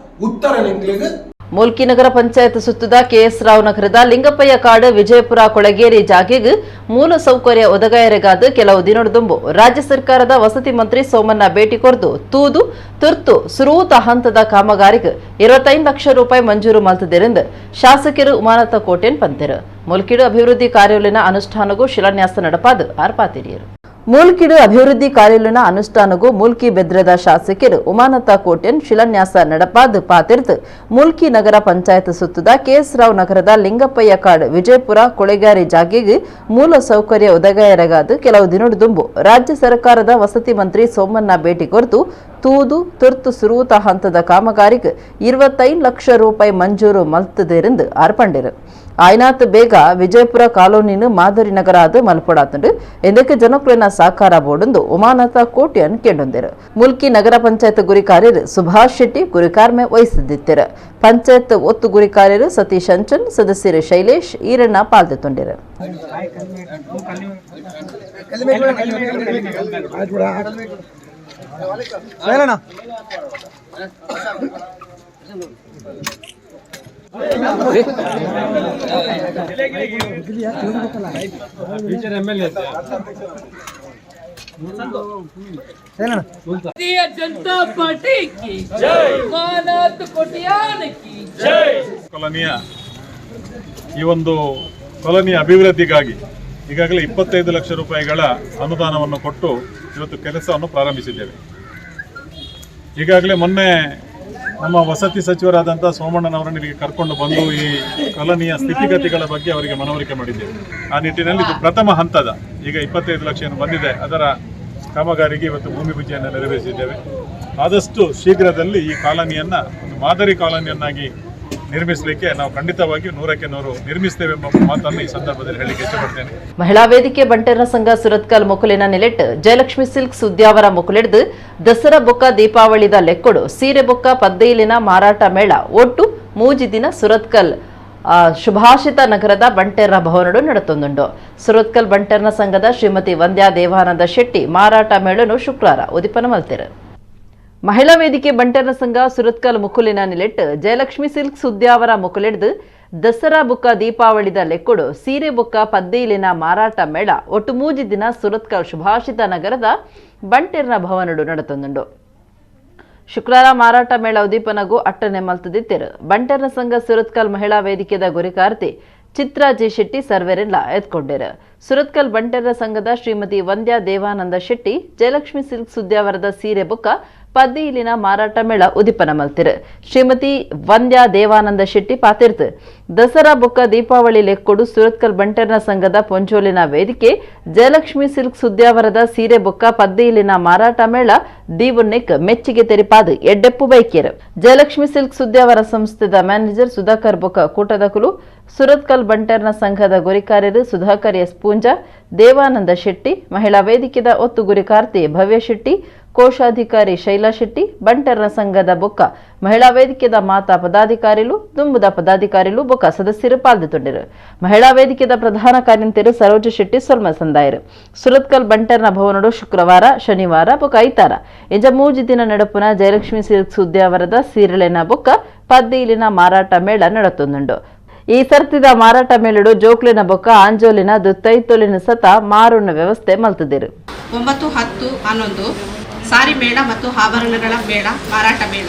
ಉತ್ತರ ನಿಂಗ್ಲಿಗೆ ಮೂಲ್ಕಿ ನಗರ ಪಂಚಾಯತ್ ಸುತ್ತದ KS ರಾವ್ ನಗರದ ಲಿಂಗಪ್ಪಯ್ಯ ಕಾಡು ವಿಜಯಪುರ ಕೊಳಗೇರಿ ಜಾಗೆಗೆ ಮೂಲ ಸೌಕರ್ಯ ಒದಗಾಯರೆಗಾದ ಕೆಲವು ದಿನದಂಬು ರಾಜ್ಯ ಸರ್ಕಾರದ ವಸತಿ ಮಂತ್ರಿ ಸೋಮಣ್ಣ ಭೇಟಿ ಕೊರ್ದು ತೂದು ತುರ್ತು ಸುರೂತ ಹಂತದ ಕಾಮಗಾರಿಗೆ 25 ಲಕ್ಷ ರೂಪಾಯಿ ಮಂಜೂರು ಮಲ್ತದೆರೆಂದು ಶಾಸಕರು ಉಮಾನತ ಕೋಟೆನ್ ಪಂತೆರು ಮೂಲ್ಕಿಡು ಅಭಿವೃದ್ಧಿ ಕಾರ್ಯೋಲಿನ ಅನುಷ್ಠಾನಗೂ ಶಿಲಾನ್ಯಾಸ ನಡಪಾದು ಆರ್ಪಾತಿರಿಯರು. ಮೂಲ್ಕಿಡು ಅಭಿವೃದ್ಧಿ ಕಾರ್ಯೋಲಿನ ಅನುಷ್ಠಾನಗೂ ಮೂಲ್ಕಿ ಬೆದ್ರದ ಶಾಸಕರು ಉಮಾನತ ಕೋಟೆನ್ ಶಿಲಾನ್ಯಾಸ ನಡಪಾದು ಪಾತಿರ್ತ್ ಮೂಲ್ಕಿ ನಗರ ಪಂಚಾಯತ್ ಸುತ್ತದ KS ರಾವ್ ನಗರದ ಲಿಂಗಪ್ಪಯ್ಯ ಕಾಡು ವಿಜಯಪುರ ಕೊಳೆಗಾರಿ ಜಾಗೆಗೆ ಮೂಲ ಸೌಕರ್ಯ ಒದಗಾಯರಗಾದ ಕೆಲವು ದಿನದಂಬು ರಾಜ್ಯ ಸರ್ಕಾರದ ವಸತಿ ಮಂತ್ರಿ ಸೋಮಣ್ಣ ಭೇಟಿ ಕೊರ್ತು ತೂದು ತುರ್ತು ಸುರೂತ ಹಂತದ ಕಾಮಗಾರಿಗೆ 25 ಲಕ್ಷ ರೂಪಾಯಿ ಮಂಜೂರು ಮಲ್ತದೆರೆಂದು ಆರ್ಪಂಡಿರು. ಆಯ್ನಾತ್ ಬೇಗ ವಿಜಯಪುರ ಕಾಲೋನಿನು ಮಾದರಿ ನಗರ ಅದು ಮಲ್ಪಡಾತುಂಡು ಎಂದಕ್ಕೆ ಜನಕುಲಿನ ಸಾಕಾರ ಬೋರ್ಡು ಉಮಾನತ ಕೋಟ್ಯನ್ ಕೇಂಡೊಂದಿರು. ಮುಲ್ಕಿ ನಗರ ಪಂಚಾಯತ್ ಗುರಿ ಕಾರ್ಯರು ಸುಭಾಷ್ ಶೆಟ್ಟಿ ಗುರಿ ಕಾರ್ಮೆ ವಹಿಸಿದ್ದಿತ್ತಿರು. ಪಂಚಾಯತ್ ಒತ್ತು ಗುರಿ ಕಾರ್ಯರು ಸತೀಶ್ ಅಂಚನ್ ಸದಸ್ಯರು ಶೈಲೇಶ್ ಈರಣ್ಣ ಪಾಲ್ಗೊಂಡಿರು. जनता पार्टी की जय, मानत कोटियान की जय. ಕಾಲೋನಿಯ ಈ ಒಂದು ಕಾಲೋನಿಯ ಅಭಿವೃದ್ಧಿಗಾಗಿ ಈಗಾಗಲೇ 25 ಲಕ್ಷ ರೂಪಾಯಿಗಳ ಅನುದಾನವನ್ನು ಕೊಟ್ಟು ಇವತ್ತು ಕೆಲಸವನ್ನು ಪ್ರಾರಂಭಿಸಿದ್ದೇವೆ. ಈಗಾಗಲೇ ಮೊನ್ನೆ ನಮ್ಮ ವಸತಿ ಸಚಿವರಾದಂಥ ಸೋಮಣ್ಣನವರನ್ನು ಇಲ್ಲಿಗೆ ಕರ್ಕೊಂಡು ಬಂದು ಈ ಕಾಲೋನಿಯ ಸ್ಥಿತಿಗತಿಗಳ ಬಗ್ಗೆ ಅವರಿಗೆ ಮನವರಿಕೆ ಮಾಡಿದ್ದೇವೆ. ಆ ನಿಟ್ಟಿನಲ್ಲಿ ಇದು ಪ್ರಥಮ ಹಂತದ ಈಗ 25 ಲಕ್ಷ ಏನು ಬಂದಿದೆ ಅದರ ಕಾಮಗಾರಿಗೆ ಇವತ್ತು ಭೂಮಿ ಪೂಜೆಯನ್ನು ನೆರವೇರಿಸಿದ್ದೇವೆ. ಆದಷ್ಟು ಶೀಘ್ರದಲ್ಲಿ ಈ ಕಾಲೋನಿಯನ್ನು ಒಂದು ಮಾದರಿ ಕಾಲೋನಿಯನ್ನಾಗಿ ನಿರ್ಮಿಸಲಿಕ್ಕೆ ನಾವು ಖಂಡಿತವಾಗಿ 100ಕ್ಕೆ 100 ನಿರ್ಮಿಸ್ತೇವೆ ಎಂಬ ಮಾತನ್ನು ಈ ಸಂದರ್ಭದಲ್ಲಿ ಹೇಳಲಿಕ್ಕೆ ಇಷ್ಟಪಡ್ತೇನೆ. ಮಹಿಳಾ ವೇದಿಕೆ ಬಂಟೇರ ಸಂಘ ಸುರತ್ಕಲ್ ಮುಕುಲಿನ ನಿಲೆಟ್ ಜಯಲಕ್ಷ್ಮಿ ಸಿಲ್ಕ್ ಸುದ್ಯಾವರ ಮುಕುಲಿಡ್ದು ದಸರಾ ಬೊಕ್ಕ ದೀಪಾವಳಿದ ಲೆಕ್ಕೊಡು ಸೀರೆ ಬೊಕ್ಕ ಪದ್ದೈಲಿನ ಮಾರಾಟ ಮೇಳ ಒಟ್ಟು 3 ದಿನ ಸುರತ್ಕಲ್ ಶುಭಾಷಿತ ನಗರದ ಬಂಟೇರ್ನ ಭವನಡು ನಡೆತೊಂದುಂಡು. ಸುರತ್ಕಲ್ ಬಂಟೇರ್ನ ಸಂಘದ ಶ್ರೀಮತಿ ವಂದ್ಯಾ ದೇವಾನಂದ ಶೆಟ್ಟಿ ಮಾರಾಟ ಮೇಳನು ಶುಕ್ರವಾರ ಉದಿಪನ ಮಲ್ತಿರು. ಮಹಿಳಾ ವೇದಿಕೆ ಬಂಟೇರ್ನ ಸಂಘ ಸುರತ್ಕಲ್ ಮುಕುಲಿನ ನಿಲೆಟ್ ಜಯಲಕ್ಷ್ಮಿ ಸಿಲ್ಕ್ ಸುದ್ಯಾವರ ಮುಕುಲಿಡ್ದು ದಸರಾ ಬುಕ್ಕ ದೀಪಾವಳಿದ ಲೆಕ್ಕೊಡು ಸೀರೆ ಬುಕ್ಕ ಪದ್ದೈಲಿನ ಮಾರಾಟ ಮೇಳ ಒಟ್ಟು 3 ದಿನ ಸುರತ್ಕಲ್ ಶುಭಾಷಿತ ನಗರದ ಬಂಟೇರ್ನ ಭವನಡು ನಡೆತೊಂದುಂಡು. ಶುಕ್ರವಾರ ಮಾರಾಟ ಮೇಳ ಉದೀಪನಗೂ ಅಟ್ಟನೆ ಮಲ್ತದಿತ್ತಿರು. ಬಂಟೇರ್ನ ಸಂಘ ಸುರತ್ಕಲ್ ಮಹಿಳಾ ವೇದಿಕೆದ ಗುರಿಕಾರ್ತಿ ಚಿತ್ರಾ ಜಿ ಶೆಟ್ಟಿ ಸರ್ವೆರೆಲ್ಲ ಎತ್ಕೊಂಡಿರು. ಸುರತ್ಕಲ್ ಬಂಟೇರ್ನ ಸಂಘದ ಶ್ರೀಮತಿ ವಂದ್ಯಾ ದೇವಾನಂದ ಶೆಟ್ಟಿ ಜಯಲಕ್ಷ್ಮಿ ಸಿಲ್ಕ್ ಸುದ್ಯಾವರದ ಸೀರೆ ಬುಕ್ಕ ಪದ್ದೈಲಿನ ಮಾರಾಟ ಮೇಳ ಉದಿಪನ ಮಲ್ತಿರು. ಶ್ರೀಮತಿ ವಂದ್ಯಾ ದೇವಾನಂದ ಶೆಟ್ಟಿ ಪಾತಿರ್ತ್ ದಸರಾ ಬೊಕ್ಕ ದೀಪಾವಳಿ ಲೆಕ್ಕೊಡು ಸುರತ್ಕಲ್ ಬಂಟೇರ್ನ ಸಂಘದ ಪೊಂಚೋಲಿನ ವೇದಿಕೆ ಜಯಲಕ್ಷ್ಮಿ ಸಿಲ್ಕ್ ಸುದ್ಯಾವರದ ಸೀರೆ ಬೊಕ್ಕ ಪದ್ದೈಲಿನ ಮಾರಾಟ ಮೇಳ ದೀವನ್ನೆಕ್ ಮೆಚ್ಚಿಗೆ ತೆರಿಪಾದು ಎಡ್ಡೆಪ್ಪು ಬೈಕೇರು. ಜಯಲಕ್ಷ್ಮಿ ಸಿಲ್ಕ್ ಸುದ್ಯಾವರ ಸಂಸ್ಥೆದ ಮ್ಯಾನೇಜರ್ ಸುಧಾಕರ್ ಬೊಕ್ಕ ಕೂಟದಕುಲು ಸುರತ್ಕಲ್ ಬಂಟೇರ್ನ ಸಂಘದ ಗುರಿಕಾರ್ಯರು ಸುಧಾಕರ್ ಎಸ್ ಪೂಂಜಾ ದೇವಾನಂದ ಶೆಟ್ಟಿ ಮಹಿಳಾ ವೇದಿಕೆದ ಒತ್ತು ಗುರಿಕಾರ್ತಿ ಭವ್ಯ ಶೆಟ್ಟಿ ಕೋಶಾಧಿಕಾರಿ ಶೈಲಾ ಶೆಟ್ಟಿ ಬಂಟೇರ್ನ ಸಂಘದ ಬೊಕ್ಕ ಮಹಿಳಾ ವೇದಿಕೆದ ಮಾತಾ ಪದಾಧಿಕಾರಿಲು ದುಂಬುದ ಪದಾಧಿಕಾರಿಲು ಬೊಕ್ಕ ಸದಸ್ಯರು ಪಾಲ್ಗೊಂಡಿರು. ಮಹಿಳಾ ವೇದಿಕೆದ ಪ್ರಧಾನ ಕಾರ್ಯಂತಿರು ಸರೋಜ ಶೆಟ್ಟಿ ಸೊಲ್ಮ ಸಂದಾಯರು. ಸುರತ್ಕಲ್ ಬಂಟೇರ್ನ ಭವನಡು ಶುಕ್ರವಾರ ಶನಿವಾರ ಬೊಕ್ಕ ಐತಾರ ಇಂಜ 3 ದಿನ ನಡಪುನ ಜಯಲಕ್ಷ್ಮಿ ಸಿಲ್ಕ್ ಸುದ್ಯಾವರದ ಸೀರೆಲಿನ ಬೊಕ್ಕ ಪದ್ದೈಲಿನ ಮಾರಾಟ ಮೇಳ ನಡೆತೊಂದುಂಡು. ಈ ಸರ್ತಿದ ಮಾರಾಟ ಮೇಳಡು ಜೋಕ್ಲಿನ ಬೊಕ್ಕ ಆಂಜೋಲಿನ ದುತ್ತೈತೊಲಿನ ಸತ ಮಾರುಣ ವ್ಯವಸ್ಥೆ ಮಲ್ತದಿರು. 9, 10, 11 ಸಾರಿ ಮೇಳ ಮತ್ತು ಆಭರಣಗಳ ಮೇಳ ಮಾರಾಟ ಮೇಳ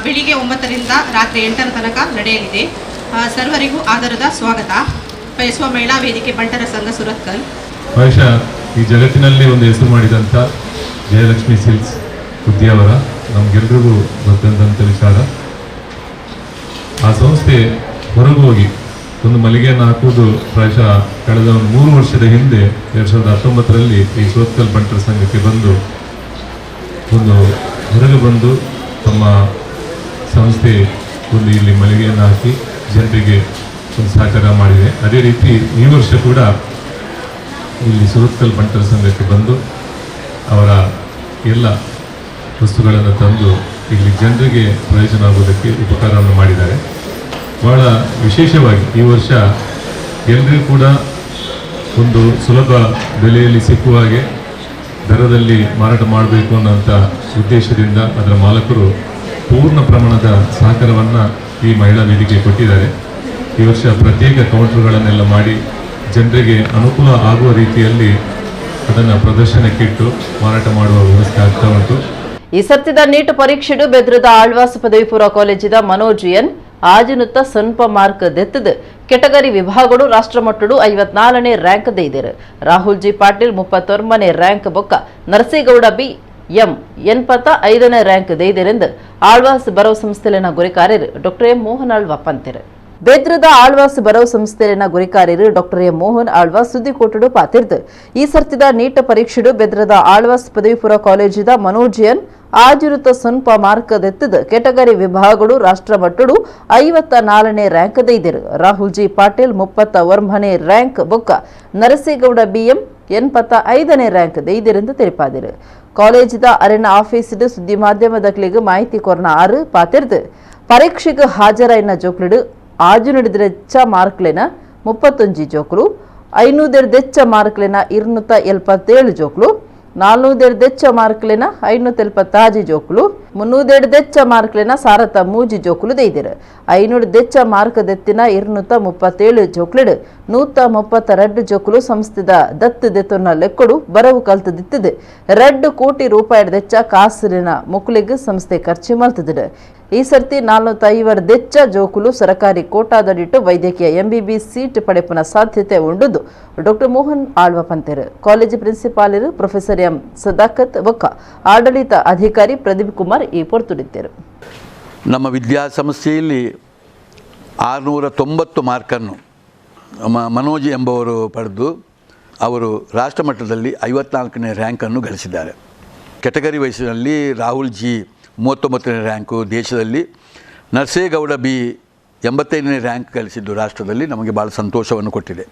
ಬೆಳಿಗ್ಗೆ 9ರಿಂದ ರಾತ್ರಿ 8ರ ತನಕ ನಡೆಯಲಿದೆ. ಸರ್ವರಿಗೂ ಆದರದ ಸ್ವಾಗತ. ಬಯಸುವ ಮಹಿಳಾ ವೇದಿಕೆ ಬಂಟರ ಸಂಘ ಸುರತ್ಕಲ್. ಬಹುಶಃ ಈ ಜಗತ್ತಿನಲ್ಲಿ ಒಂದು ಹೆಸರು ಮಾಡಿದಂಥ ಜಯಲಕ್ಷ್ಮಿ ಸಿಲ್ಕ್ಸ್ ಉದ್ಯಾವರ ನಮಗೆಲ್ಲರಿಗೂ ಗೊತ್ತಂತ ವಿಚಾರ. ಆ ಸಂಸ್ಥೆ ಹೊರಗೆ ಹೋಗಿ ಒಂದು ಮಳಿಗೆಯನ್ನು ಹಾಕುವುದು ಪ್ರಾಯಶಃ ಕಳೆದ ಒಂದು 3 ವರ್ಷದ ಹಿಂದೆ 2019ರಲ್ಲಿ ಈ ಸುರತ್ಕಲ್ ಬಂಟರ ಸಂಘಕ್ಕೆ ಬಂದು ಒಂದು ಹೊರಗೆ ಬಂದು ತಮ್ಮ ಸಂಸ್ಥೆ ಒಂದು ಇಲ್ಲಿ ಮಳಿಗೆಯನ್ನು ಹಾಕಿ ಜನರಿಗೆ ಒಂದು ಸಹಕಾರ ಮಾಡಿದೆ. ಅದೇ ರೀತಿ ಈ ವರ್ಷ ಕೂಡ ಇಲ್ಲಿ ಸುರತ್ಕಲ್ ಬಂಟರ ಸಂಘಕ್ಕೆ ಬಂದು ಅವರ ಎಲ್ಲ ವಸ್ತುಗಳನ್ನು ತಂದು ಇಲ್ಲಿ ಜನರಿಗೆ ಪ್ರಯೋಜನ ಆಗುವುದಕ್ಕೆ ಉಪಕಾರವನ್ನು ಮಾಡಿದ್ದಾರೆ. ಬಹಳ ವಿಶೇಷವಾಗಿ ಈ ವರ್ಷ ಎಲ್ಲರಿಗೂ ಕೂಡ ಒಂದು ಸುಲಭ ಬೆಲೆಯಲ್ಲಿ ಸಿಕ್ಕುವ ಹಾಗೆ ದರದಲ್ಲಿ ಮಾರಾಟ ಮಾಡಬೇಕು ಅನ್ನೋಂಥ ಉದ್ದೇಶದಿಂದ ಅದರ ಮಾಲಕರು ಪೂರ್ಣ ಪ್ರಮಾಣದ ಸಹಕಾರವನ್ನು ಈ ಮಹಿಳಾ ವೇದಿಕೆ ಕೊಟ್ಟಿದ್ದಾರೆ. ಈ ವರ್ಷ ಪ್ರತ್ಯೇಕ ಕೌಂಟರ್ಗಳನ್ನೆಲ್ಲ ಮಾಡಿ ಜನರಿಗೆ ಅನುಕೂಲ ಆಗುವ ರೀತಿಯಲ್ಲಿ ಅದನ್ನು ಪ್ರದರ್ಶನಕ್ಕಿಟ್ಟು ಮಾರಾಟ ಮಾಡುವ ವ್ಯವಸ್ಥೆ ಆಗ್ತಾ ಉಂಟು. ಈ ಸರ್ತಿದ ನೀಟ್ ಪರೀಕ್ಷೆಡು ಬೆದ್ರದ ಆಳ್ವಾಸ್ ಪದವಿ ಪೂರ್ವ ಕಾಲೇಜಿದ ಮನೋಜ್ ಎನ್ ಆಜಿನುತ್ತ ಸ್ವಲ್ಪ ಮಾರ್ಕ್ ದೆತ್ತದು ಕೆಟಗರಿ ವಿಭಾಗಗಳು ರಾಷ್ಟ್ರಮಟ್ಟಡು 54ನೇ ರ್ಯಾಂಕ್ ದೈದೇರು. ರಾಹುಲ್ ಜಿ ಪಾಟೀಲ್ 39ನೇ ರ್ಯಾಂಕ್ ಬೊಕ್ಕ ನರಸೇಗೌಡ ಬಿ ಎಂ 85ನೇ ರ್ಯಾಂಕ್ ದೈದೇರೆಂದು ಆಳ್ವಾಸ್ ಬರವು ಸಂಸ್ಥೆಲಿನ ಗುರಿಕಾರ್ಯರು ಡಾಕ್ಟರ್ ಎಂ ಮೋಹನ್ ಆಳ್ವ ಪಂತಿರು. ಬೇದ್ರದ ಆಳ್ವಾಸ್ ಬರವು ಸಂಸ್ಥೆಲಿನ ಗುರಿಕಾರ್ಯರು ಡಾಕ್ಟರ್ ಎಂ ಮೋಹನ್ ಆಳ್ವ ಸುದ್ದಿಕೋಟಡು ಪಾತಿರ್ದು ಈ ಸರ್ತಿದ ನೀಟ್ ಪರೀಕ್ಷೆಡು ಬೆದ್ರದ ಆಳ್ವಾಸ್ ಪದವಿ ಪೂರ್ವ ಕಾಲೇಜಿದ ಮನೋಜ್ ಎನ್ ಆಜಿರುತ್ತ ಸ್ವಲ್ಪ ಮಾರ್ಕ್ ದೆತ್ತದು ಕೆಟಗರಿ ವಿಭಾಗಗಳು ರಾಷ್ಟ್ರಮಟ್ಟಡು 54ನೇ ರ್ಯಾಂಕ್ ದೈದೇರು. ರಾಹುಲ್ ಜಿ ಪಾಟೀಲ್ 31ನೇ ರ್ಯಾಂಕ್ ಬೊಕ್ಕ ನರಸೇಗೌಡ ಬಿಎಂ 85ನೇ ರ್ಯಾಂಕ್ ದೈದೇರೆಂದು ತಿಳಿಪಾದಿರು. ಕಾಲೇಜಿದ ಅರೆನ ಆಫೀಸಿಡು ಸುದ್ದಿ ಮಾಧ್ಯಮದಕ್ಲಿಗೆ ಮಾಹಿತಿ ಕೊರನ 6 ಪಾತಿರ್ದು ಪರೀಕ್ಷೆಗೆ ಹಾಜರಾಯಿನ ಜೋಕ್ಲಿಡು ಆಜು ನಡೆದಿರೆಚ್ಚ ಮಾರ್ಕ್ಲೆನ 31 ಜೋಕ್ಲು 500 ಮಾರ್ಕ್ಲೆನ 277 ಜೋಕ್ಲು 400 ಮಾರ್ಕ್ಲೆನ 576 ಜೋಕ್ಲು 300 ಮಾರ್ಕ್ಲೆನ ಸಾರತ 3 ಜೋಕ್ಲು ದೈದಿರು. 500 ಮಾರ್ಕ್ ದೆತ್ತಿನ 237 ಜೋಕ್ಲಿಡು 132 ಜೋಕ್ಲು ಸಂಸ್ಥೆದ ದತ್ತು ದೆತ್ತೊನ್ನ ಲೆಕ್ಕಡು ಬರವು ಕಲ್ತು ದಿತ್ತಿದೆ 2 ಕೋಟಿ ರೂಪಾಯಿ ದೆಚ್ಚ ಕಾಸಿನ ಮುಕ್ಲಿಗೆ ಸಂಸ್ಥೆ ಖರ್ಚು ಮಲ್ತದಿದೆ. ಈ ಸರ್ತಿ 450 ಜೋಕುಲು ಸರ್ಕಾರಿ ಕೋಟಾದಡಿಟ್ಟು ವೈದ್ಯಕೀಯ ಎಂಬಿಬಿ ಸೀಟ್ ಪಡೆಪನ ಸಾಧ್ಯತೆ ಉಂಡುದು ಡಾಕ್ಟರ್ ಮೋಹನ್ ಆಳ್ವ ಪಂತೆರು. ಕಾಲೇಜು ಪ್ರಿನ್ಸಿಪಾಲರು ಪ್ರೊಫೆಸರ್ ಎಂ ಸದಾಕತ್ ಒಕ್ಕ ಆಡಳಿತ ಅಧಿಕಾರಿ ಪ್ರದೀಪ್ ಕುಮಾರ್ ಈ ಪೊರ್ತುಡಿದ್ದರು. ನಮ್ಮ ವಿದ್ಯಾಸಂಸ್ಥೆಯಲ್ಲಿ 690 ಮಾರ್ಕನ್ನು ಮನೋಜ್ ಎಂಬುವರು ಪಡೆದು ಅವರು ರಾಷ್ಟ್ರಮಟ್ಟದಲ್ಲಿ 54ನೇ ರ್ಯಾಂಕನ್ನು ಗಳಿಸಿದ್ದಾರೆ. ಕೆಟಗರಿ ವಯಸ್ಸಿನಲ್ಲಿ ರಾಹುಲ್ ಜಿ 39ನೇ ರ್ಯಾಂಕು ದೇಶದಲ್ಲಿ, ನರಸೇಗೌಡ ಬಿ 85ನೇ ರ್ಯಾಂಕ್ ಗಳಿಸಿದ್ದು ರಾಷ್ಟ್ರದಲ್ಲಿ ನಮಗೆ ಭಾಳ ಸಂತೋಷವನ್ನು ಕೊಟ್ಟಿದೆ.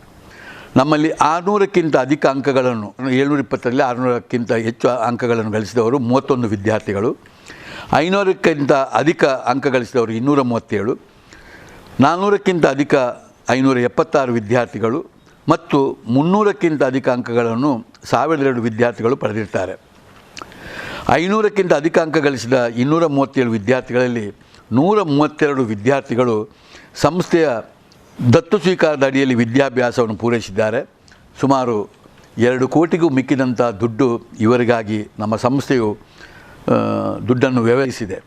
ನಮ್ಮಲ್ಲಿ 600ಕ್ಕಿಂತ ಅಧಿಕ ಅಂಕಗಳನ್ನು 720ರಲ್ಲಿ 600ಕ್ಕಿಂತ ಹೆಚ್ಚು ಅಂಕಗಳನ್ನು ಗಳಿಸಿದವರು 31 ವಿದ್ಯಾರ್ಥಿಗಳು, 500ಕ್ಕಿಂತ ಅಧಿಕ ಅಂಕ ಗಳಿಸಿದವರು 237, 400ಕ್ಕಿಂತ ಅಧಿಕ 576 ವಿದ್ಯಾರ್ಥಿಗಳು ಮತ್ತು 300ಕ್ಕಿಂತ ಅಧಿಕ ಅಂಕಗಳನ್ನು 1002 ವಿದ್ಯಾರ್ಥಿಗಳು ಪಡೆದಿರ್ತಾರೆ. 500ಕ್ಕಿಂತ ಅಧಿಕ ಅಂಕ ಗಳಿಸಿದ 237 ವಿದ್ಯಾರ್ಥಿಗಳಲ್ಲಿ 132 ವಿದ್ಯಾರ್ಥಿಗಳು ಸಂಸ್ಥೆಯ ದತ್ತು ಸ್ವೀಕಾರದ ಅಡಿಯಲ್ಲಿ ವಿದ್ಯಾಭ್ಯಾಸವನ್ನು ಪೂರೈಸಿದ್ದಾರೆ. ಸುಮಾರು 2 ಕೋಟಿಗೂ ಮಿಕ್ಕಿದಂಥ ದುಡ್ಡು ಇವರಿಗಾಗಿ ನಮ್ಮ ಸಂಸ್ಥೆಯು ದುಡ್ಡನ್ನು ವ್ಯವಹರಿಸಿದೆ.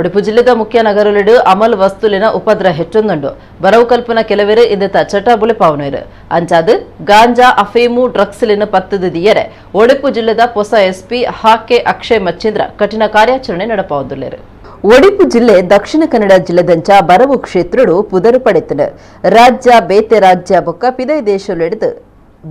ಉಡುಪಿ ಜಿಲ್ಲೆದ ಮುಖ್ಯ ನಗರಲಿಡು ಅಮಲ್ ವಸ್ತುಲಿನ ಉಪದ್ರ ಹೆಚ್ಚೊಂದುಂಡು ಬರವು ಕಲ್ಪನ ಕೆಲವೇರು ಇಂದತ ಚಟಾಬುಲೆ ಪಾವನರು ಅಂಚಾದು ಗಾಂಜಾ ಅಫೀಮು ಡ್ರಗ್ಸ್ಲಿನ ಪತ್ತದ ದಿಯರೆ ಉಡುಪಿ ಜಿಲ್ಲೆದ ಹೊಸ ಎಸ್ಪಿ ಹಾಕೆ ಅಕ್ಷಯ್ ಮಚ್ಚೇಂದ್ರ ಕಠಿಣ ಕಾರ್ಯಾಚರಣೆ ನಡೆಪಾವುದಿಲ್ಲರು. ಒಡಿಪು ಜಿಲ್ಲೆ ದಕ್ಷಿಣ ಕನ್ನಡ ಜಿಲ್ಲೆದಂಚ ಬರವು ಕ್ಷೇತ್ರಡು ಪುದರು ಪಡೆತನು ರಾಜ್ಯ ಬೇತೆ ರಾಜ್ಯ ಬೊಕ್ಕ ಪಿದೈ ದೇಶಲೆಡ್ದು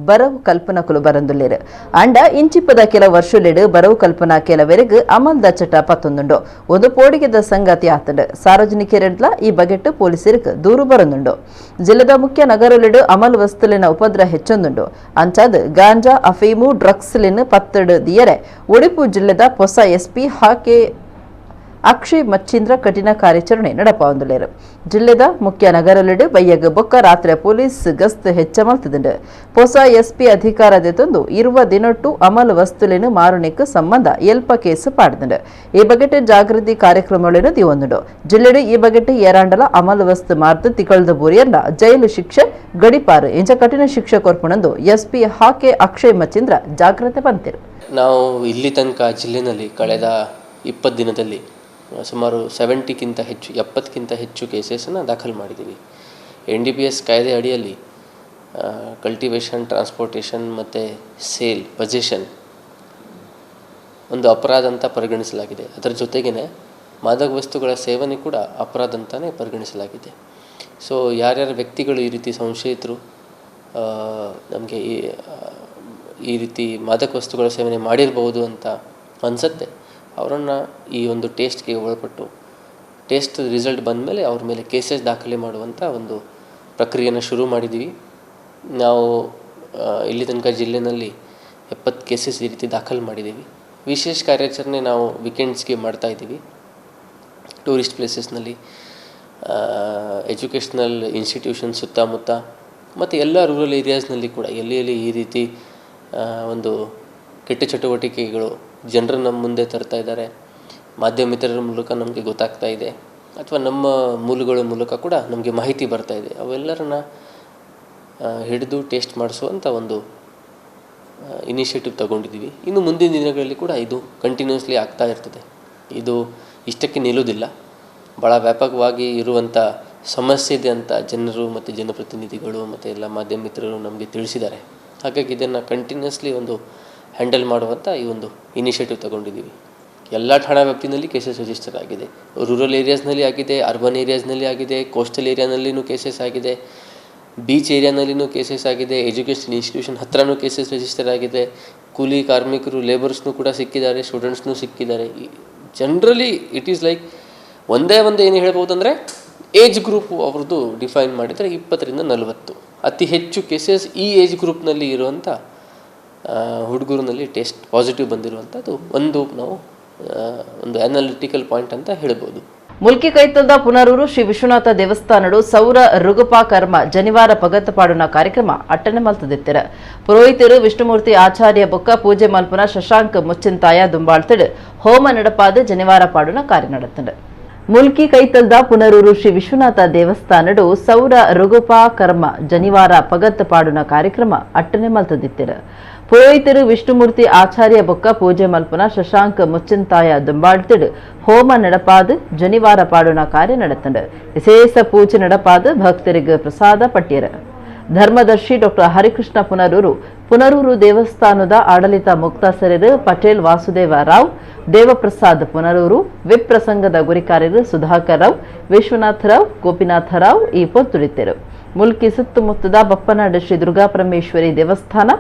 ಬರವು ಕಲ್ಪನಕುಲು ಬರಂದುಲ್ಲೇರು ಅಂಡ ಇಂಚಿಪ್ಪದ ಕೆಲ ವರ್ಷಲೆಡು ಬರವು ಕಲ್ಪನಾ ಕೆಲವರೆಗೂ ಅಮಲ್ದ ಚಟ ಪತ್ತೊಂದುಂಡು ಒಂದು ಪೋಡಿಗೆದ ಸಂಗತಿ ಆತಂಡು ಸಾರ್ವಜನಿಕರೆಡ್ಲ ಈ ಬಗೆಟ್ಟು ಪೊಲೀಸರಿಗೆ ದೂರು ಬರಂದುಂಡು. ಜಿಲ್ಲೆದ ಮುಖ್ಯ ನಗರಲೆಡು ಅಮಲ್ ವಸ್ತುಲಿನ ಉಪದ್ರ ಹೆಚ್ಚೊಂದುಂಡು ಅಂಚಾದ ಗಾಂಜಾ ಅಫೀಮು ಡ್ರಗ್ಸ್ಲಿನ ಪತ್ತಡು ದಿಯರೆ ಉಡುಪಿ ಜಿಲ್ಲೆದ ಹೊಸ ಎಸ್ಪಿ ಹಾಕೆ ಅಕ್ಷಯ್ ಮಚ್ಚೇಂದ್ರ ಕಠಿಣ ಕಾರ್ಯಾಚರಣೆ ನಡೆಪಾವುದಿಲ್ಲರು. ಜಿಲ್ಲೆದ ಮುಖ್ಯ ನಗರಲೆಡು ಬಯ್ಯಗ ಬೊಕ್ಕ ರಾತ್ರಿ ಪೊಲೀಸ್ ಗಸ್ತು ಹೆಚ್ಚಮಲ್ತದುಂಡು. ಹೊಸ ಎಸ್ಪಿ ಅಧಿಕಾರದೆತೊಂದು ಇರುವ ದಿನೊಟ್ಟು ಅಮಲ್ ವಸ್ತುಲಿನ ಮಾರುಣಿக்கு ಸಂಬಂಧ ಎಲ್ಪ ಕೇಸು ಪಾಡ್ದುಂಡು. ಈ ಬಗೆಟ್ ಜಾಗೃತಿ ಕಾರ್ಯಕ್ರಮಗಳನ್ನು ದಿವೊಂದುಂಡು. ಜಿಲ್ಲೆಡು ಈ ಬಗೆಟ್ ಏರಾಂಡಲ ಅಮಲ್ ವಸ್ತು ಮಾರ್ದು ತಿಕಳ್ದ ಬೂರಿಯನ್ನ ಜೈಲು ಶಿಕ್ಷೆ ಗಡಿಪಾರು ಇಂಚ ಕಠಿಣ ಶಿಕ್ಷೆ ಕೊರ್ಪುಣಂದು ಎಸ್ಪಿ ಹಾಕೆ ಅಕ್ಷಯ್ ಮಚ್ಚೇಂದ್ರ ಜಾಗ್ರತೆ ಬಂತಿರು. ನಾವು ಇಲ್ಲಿ ತನಕ ಜಿಲ್ಲೆನಲ್ಲಿ ಕಳೆದ 20 ದಿನದಲ್ಲಿ ಸುಮಾರು 70ಕ್ಕಿಂತ ಹೆಚ್ಚು ಕೇಸಸನ್ನು ದಾಖಲು ಮಾಡಿದ್ದೀವಿ. NDPS ಕಾಯ್ದೆ ಅಡಿಯಲ್ಲಿ ಕಲ್ಟಿವೇಷನ್, ಟ್ರಾನ್ಸ್ಪೋರ್ಟೇಷನ್ ಮತ್ತು ಸೇಲ್, ಪೊಸೆಷನ್ ಒಂದು ಅಪರಾಧ ಅಂತ ಪರಿಗಣಿಸಲಾಗಿದೆ. ಅದರ ಜೊತೆಗೇ ಮಾದಕ ವಸ್ತುಗಳ ಸೇವನೆ ಕೂಡ ಅಪರಾಧ ಅಂತಲೇ ಪರಿಗಣಿಸಲಾಗಿದೆ. ಸೊ ಯಾರ್ಯಾರ ವ್ಯಕ್ತಿಗಳು ಈ ರೀತಿ ಸಂಶಯಿತರು ನಮಗೆ ಈ ರೀತಿ ಮಾದಕ ವಸ್ತುಗಳ ಸೇವನೆ ಮಾಡಿರ್ಬೋದು ಅಂತ ಅನಿಸುತ್ತೆ, ಅವರನ್ನು ಈ ಒಂದು ಟೇಸ್ಟ್ಗೆ ಒಳಪಟ್ಟು ಟೇಸ್ಟ್ ರಿಸಲ್ಟ್ ಬಂದ ಮೇಲೆ ಅವ್ರ ಮೇಲೆ ಕೇಸಸ್ ದಾಖಲೆ ಮಾಡುವಂಥ ಒಂದು ಪ್ರಕ್ರಿಯೆಯನ್ನು ಶುರು ಮಾಡಿದ್ದೀವಿ. ನಾವು ಇಲ್ಲಿ ತನಕ ಜಿಲ್ಲೆಯಲ್ಲಿ 70 ಕೇಸಸ್ ಈ ರೀತಿ ದಾಖಲು ಮಾಡಿದ್ದೀವಿ. ವಿಶೇಷ ಕಾರ್ಯಾಚರಣೆ ನಾವು ವೀಕೆಂಡ್ಸ್ಗೆ ಮಾಡ್ತಾಯಿದ್ದೀವಿ. ಟೂರಿಸ್ಟ್ ಪ್ಲೇಸಸ್ನಲ್ಲಿ, ಎಜುಕೇಷ್ನಲ್ ಇನ್ಸ್ಟಿಟ್ಯೂಷನ್ ಸುತ್ತಮುತ್ತ ಮತ್ತು ಎಲ್ಲ ರೂರಲ್ ಏರಿಯಾಸ್ನಲ್ಲಿ ಕೂಡ ಎಲ್ಲಿ ಈ ರೀತಿ ಒಂದು ಕೆಟ್ಟ ಚಟುವಟಿಕೆಗಳು ಜನರು ನಮ್ಮ ಮುಂದೆ ತರ್ತಾ ಇದ್ದಾರೆ, ಮಾಧ್ಯಮ ಮಿತ್ರರ ಮೂಲಕ ನಮಗೆ ಗೊತ್ತಾಗ್ತಾ ಇದೆ, ಅಥವಾ ನಮ್ಮ ಮೂಲಗಳ ಮೂಲಕ ಕೂಡ ನಮಗೆ ಮಾಹಿತಿ ಬರ್ತಾ ಇದೆ, ಅವೆಲ್ಲರನ್ನ ಹಿಡಿದು ಟೇಸ್ಟ್ ಮಾಡಿಸುವಂಥ ಒಂದು ಇನಿಷಿಯೇಟಿವ್ ತಗೊಂಡಿದ್ದೀವಿ. ಇನ್ನು ಮುಂದಿನ ದಿನಗಳಲ್ಲಿ ಕೂಡ ಇದು ಕಂಟಿನ್ಯೂಸ್ಲಿ ಆಗ್ತಾ ಇರ್ತದೆ. ಇದು ಇಷ್ಟಕ್ಕೆ ನಿಲ್ಲೋದಿಲ್ಲ, ಭಾಳ ವ್ಯಾಪಕವಾಗಿ ಇರುವಂಥ ಸಮಸ್ಯೆ ಇದೆ ಅಂತ ಜನರು ಮತ್ತು ಜನಪ್ರತಿನಿಧಿಗಳು ಮತ್ತು ಎಲ್ಲ ಮಾಧ್ಯಮ ಮಿತ್ರರು ನಮಗೆ ತಿಳಿಸಿದ್ದಾರೆ. ಹಾಗಾಗಿ ಇದನ್ನು ಕಂಟಿನ್ಯೂಸ್ಲಿ ಒಂದು ಹ್ಯಾಂಡಲ್ ಮಾಡುವಂಥ ಈ ಒಂದು ಇನಿಷಿಯೇಟಿವ್ ತಗೊಂಡಿದ್ದೀವಿ. ಎಲ್ಲ ಠಾಣಾ ವ್ಯಾಪ್ತಿನಲ್ಲಿ ಕೇಸಸ್ ರಿಜಿಸ್ಟರ್ ಆಗಿದೆ. ರೂರಲ್ ಏರಿಯಾಸ್ನಲ್ಲಿ ಆಗಿದೆ, ಅರ್ಬನ್ ಏರಿಯಾಸ್ನಲ್ಲಿ ಆಗಿದೆ, ಕೋಸ್ಟಲ್ ಏರಿಯಾನಲ್ಲಿನೂ ಕೇಸಸ್ ಆಗಿದೆ, ಬೀಚ್ ಏರಿಯಾನಲ್ಲಿನೂ ಕೇಸಸ್ ಆಗಿದೆ, ಎಜುಕೇಷನ್ ಇನ್ಸ್ಟಿಟ್ಯೂಷನ್ ಹತ್ರನೂ ಕೇಸಸ್ ರಿಜಿಸ್ಟರ್ ಆಗಿದೆ. ಕೂಲಿ ಕಾರ್ಮಿಕರು, ಲೇಬರ್ಸ್ನೂ ಕೂಡ ಸಿಕ್ಕಿದ್ದಾರೆ, ಸ್ಟೂಡೆಂಟ್ಸ್ನೂ ಸಿಕ್ಕಿದ್ದಾರೆ. ಜನರಲಿ ಇಟ್ ಈಸ್ ಲೈಕ್ ಒಂದೇ ಏನು ಹೇಳ್ಬೋದು ಅಂದರೆ ಏಜ್ ಗ್ರೂಪ್ ಅವ್ರದ್ದು ಡಿಫೈನ್ ಮಾಡಿದರೆ 20ರಿಂದ 40 ಅತಿ ಹೆಚ್ಚು ಕೇಸಸ್ ಈ ಏಜ್ ಗ್ರೂಪ್ನಲ್ಲಿ ಇರುವಂಥ ಹುಡುಗರಲ್ಲಿ ಟೆಸ್ಟ್ ಪಾಸಿಟಿವ್ ಬಂದಿರುವಂಥದ್ದು ನಾವು ಒಂದು ಅನಾಲಿಟಿಕಲ್ ಪಾಯಿಂಟ್ ಅಂತ ಹೇಳ್ಬೋದು. ಮುಲ್ಕಿ ಕೈತಲ್ದ ಪುನರೂರು ಶ್ರೀ ವಿಶ್ವನಾಥ ದೇವಸ್ಥಾನಡು ಸೌರ ರುಗುಪಾ ಕರ್ಮ ಜನಿವಾರ ಪಗತ್ತಪಾಡುನ ಕಾರ್ಯಕ್ರಮ ಅಟ್ಟನೆ ಮಲ್ತದಿತ್ತರ ಪುರೋಹಿತರು ವಿಷ್ಣುಮೂರ್ತಿ ಆಚಾರ್ಯ ಬೊಕ್ಕ ಪೂಜೆ ಮಲ್ಪುನ ಶಶಾಂಕ್ ಮುಚ್ಚಿಂತಾಯ ದುಂಬಾಳ್ತಿಡ್ ಹೋಮ ನಡಪಾದ ಜನಿವಾರ ಪಾಡುನ ಕಾರ್ಯ ನಡೆತಂಡ. ಮುಲ್ಕಿ ಕೈತಲ್ದ ಪುನರೂರು ಶ್ರೀ ವಿಶ್ವನಾಥ ದೇವಸ್ಥಾನಡು ಸೌರ ರುಗುಪಾ ಕರ್ಮ ಜನಿವಾರ ಪಗತ್ತಪಾಡುನ ಕಾರ್ಯಕ್ರಮ ಅಟ್ಟನೆ ಮಲ್ತದಿತ್ತರ ಪುರೋಹಿತರು ವಿಷ್ಣುಮೂರ್ತಿ ಆಚಾರ್ಯ ಬೊಕ್ಕ ಪೂಜೆ ಮಲ್ಪುನ ಶಶಾಂಕ್ ಮುಚ್ಚಿಂತಾಯ ದುಂಬಾಳ್ತಿಡ್ ಹೋಮ ನಡಪಾದ ಜನಿವಾರ ಪಾಡುನ ಕಾರ್ಯ ನಡೆತಂಡ. ವಿಶೇಷ ಪೂಜೆ ನಡಪಾದ ಭಕ್ತರಿಗೆ ಪ್ರಸಾದ ಪಟ್ಟಿಯರ. ಧರ್ಮದರ್ಶಿ ಡಾಕ್ಟರ್ ಹರಿಕೃಷ್ಣ ಪುನರೂರು ದೇವಸ್ಥಾನದ ಆಡಳಿತ ಮುಕ್ತಸರರು ಪಟೇಲ್ ವಾಸುದೇವ ರಾವ್, ದೇವಪ್ರಸಾದ್ ಪುನರೂರು, ವಿಪ್ ಪ್ರಸಂಗದ ಗುರಿಕಾರ್ಯರು ಸುಧಾಕರ್ ರಾವ್, ವಿಶ್ವನಾಥ ರಾವ್, ಗೋಪಿನಾಥ ರಾವ್ ಈ ಪೊತ್ತುಳಿತರು. ಮುಲ್ಕಿ ಸುತ್ತಮುತ್ತದ ಬಪ್ಪನಾಡು ಶ್ರೀ ದುರ್ಗಾಪರಮೇಶ್ವರಿ ದೇವಸ್ಥಾನ,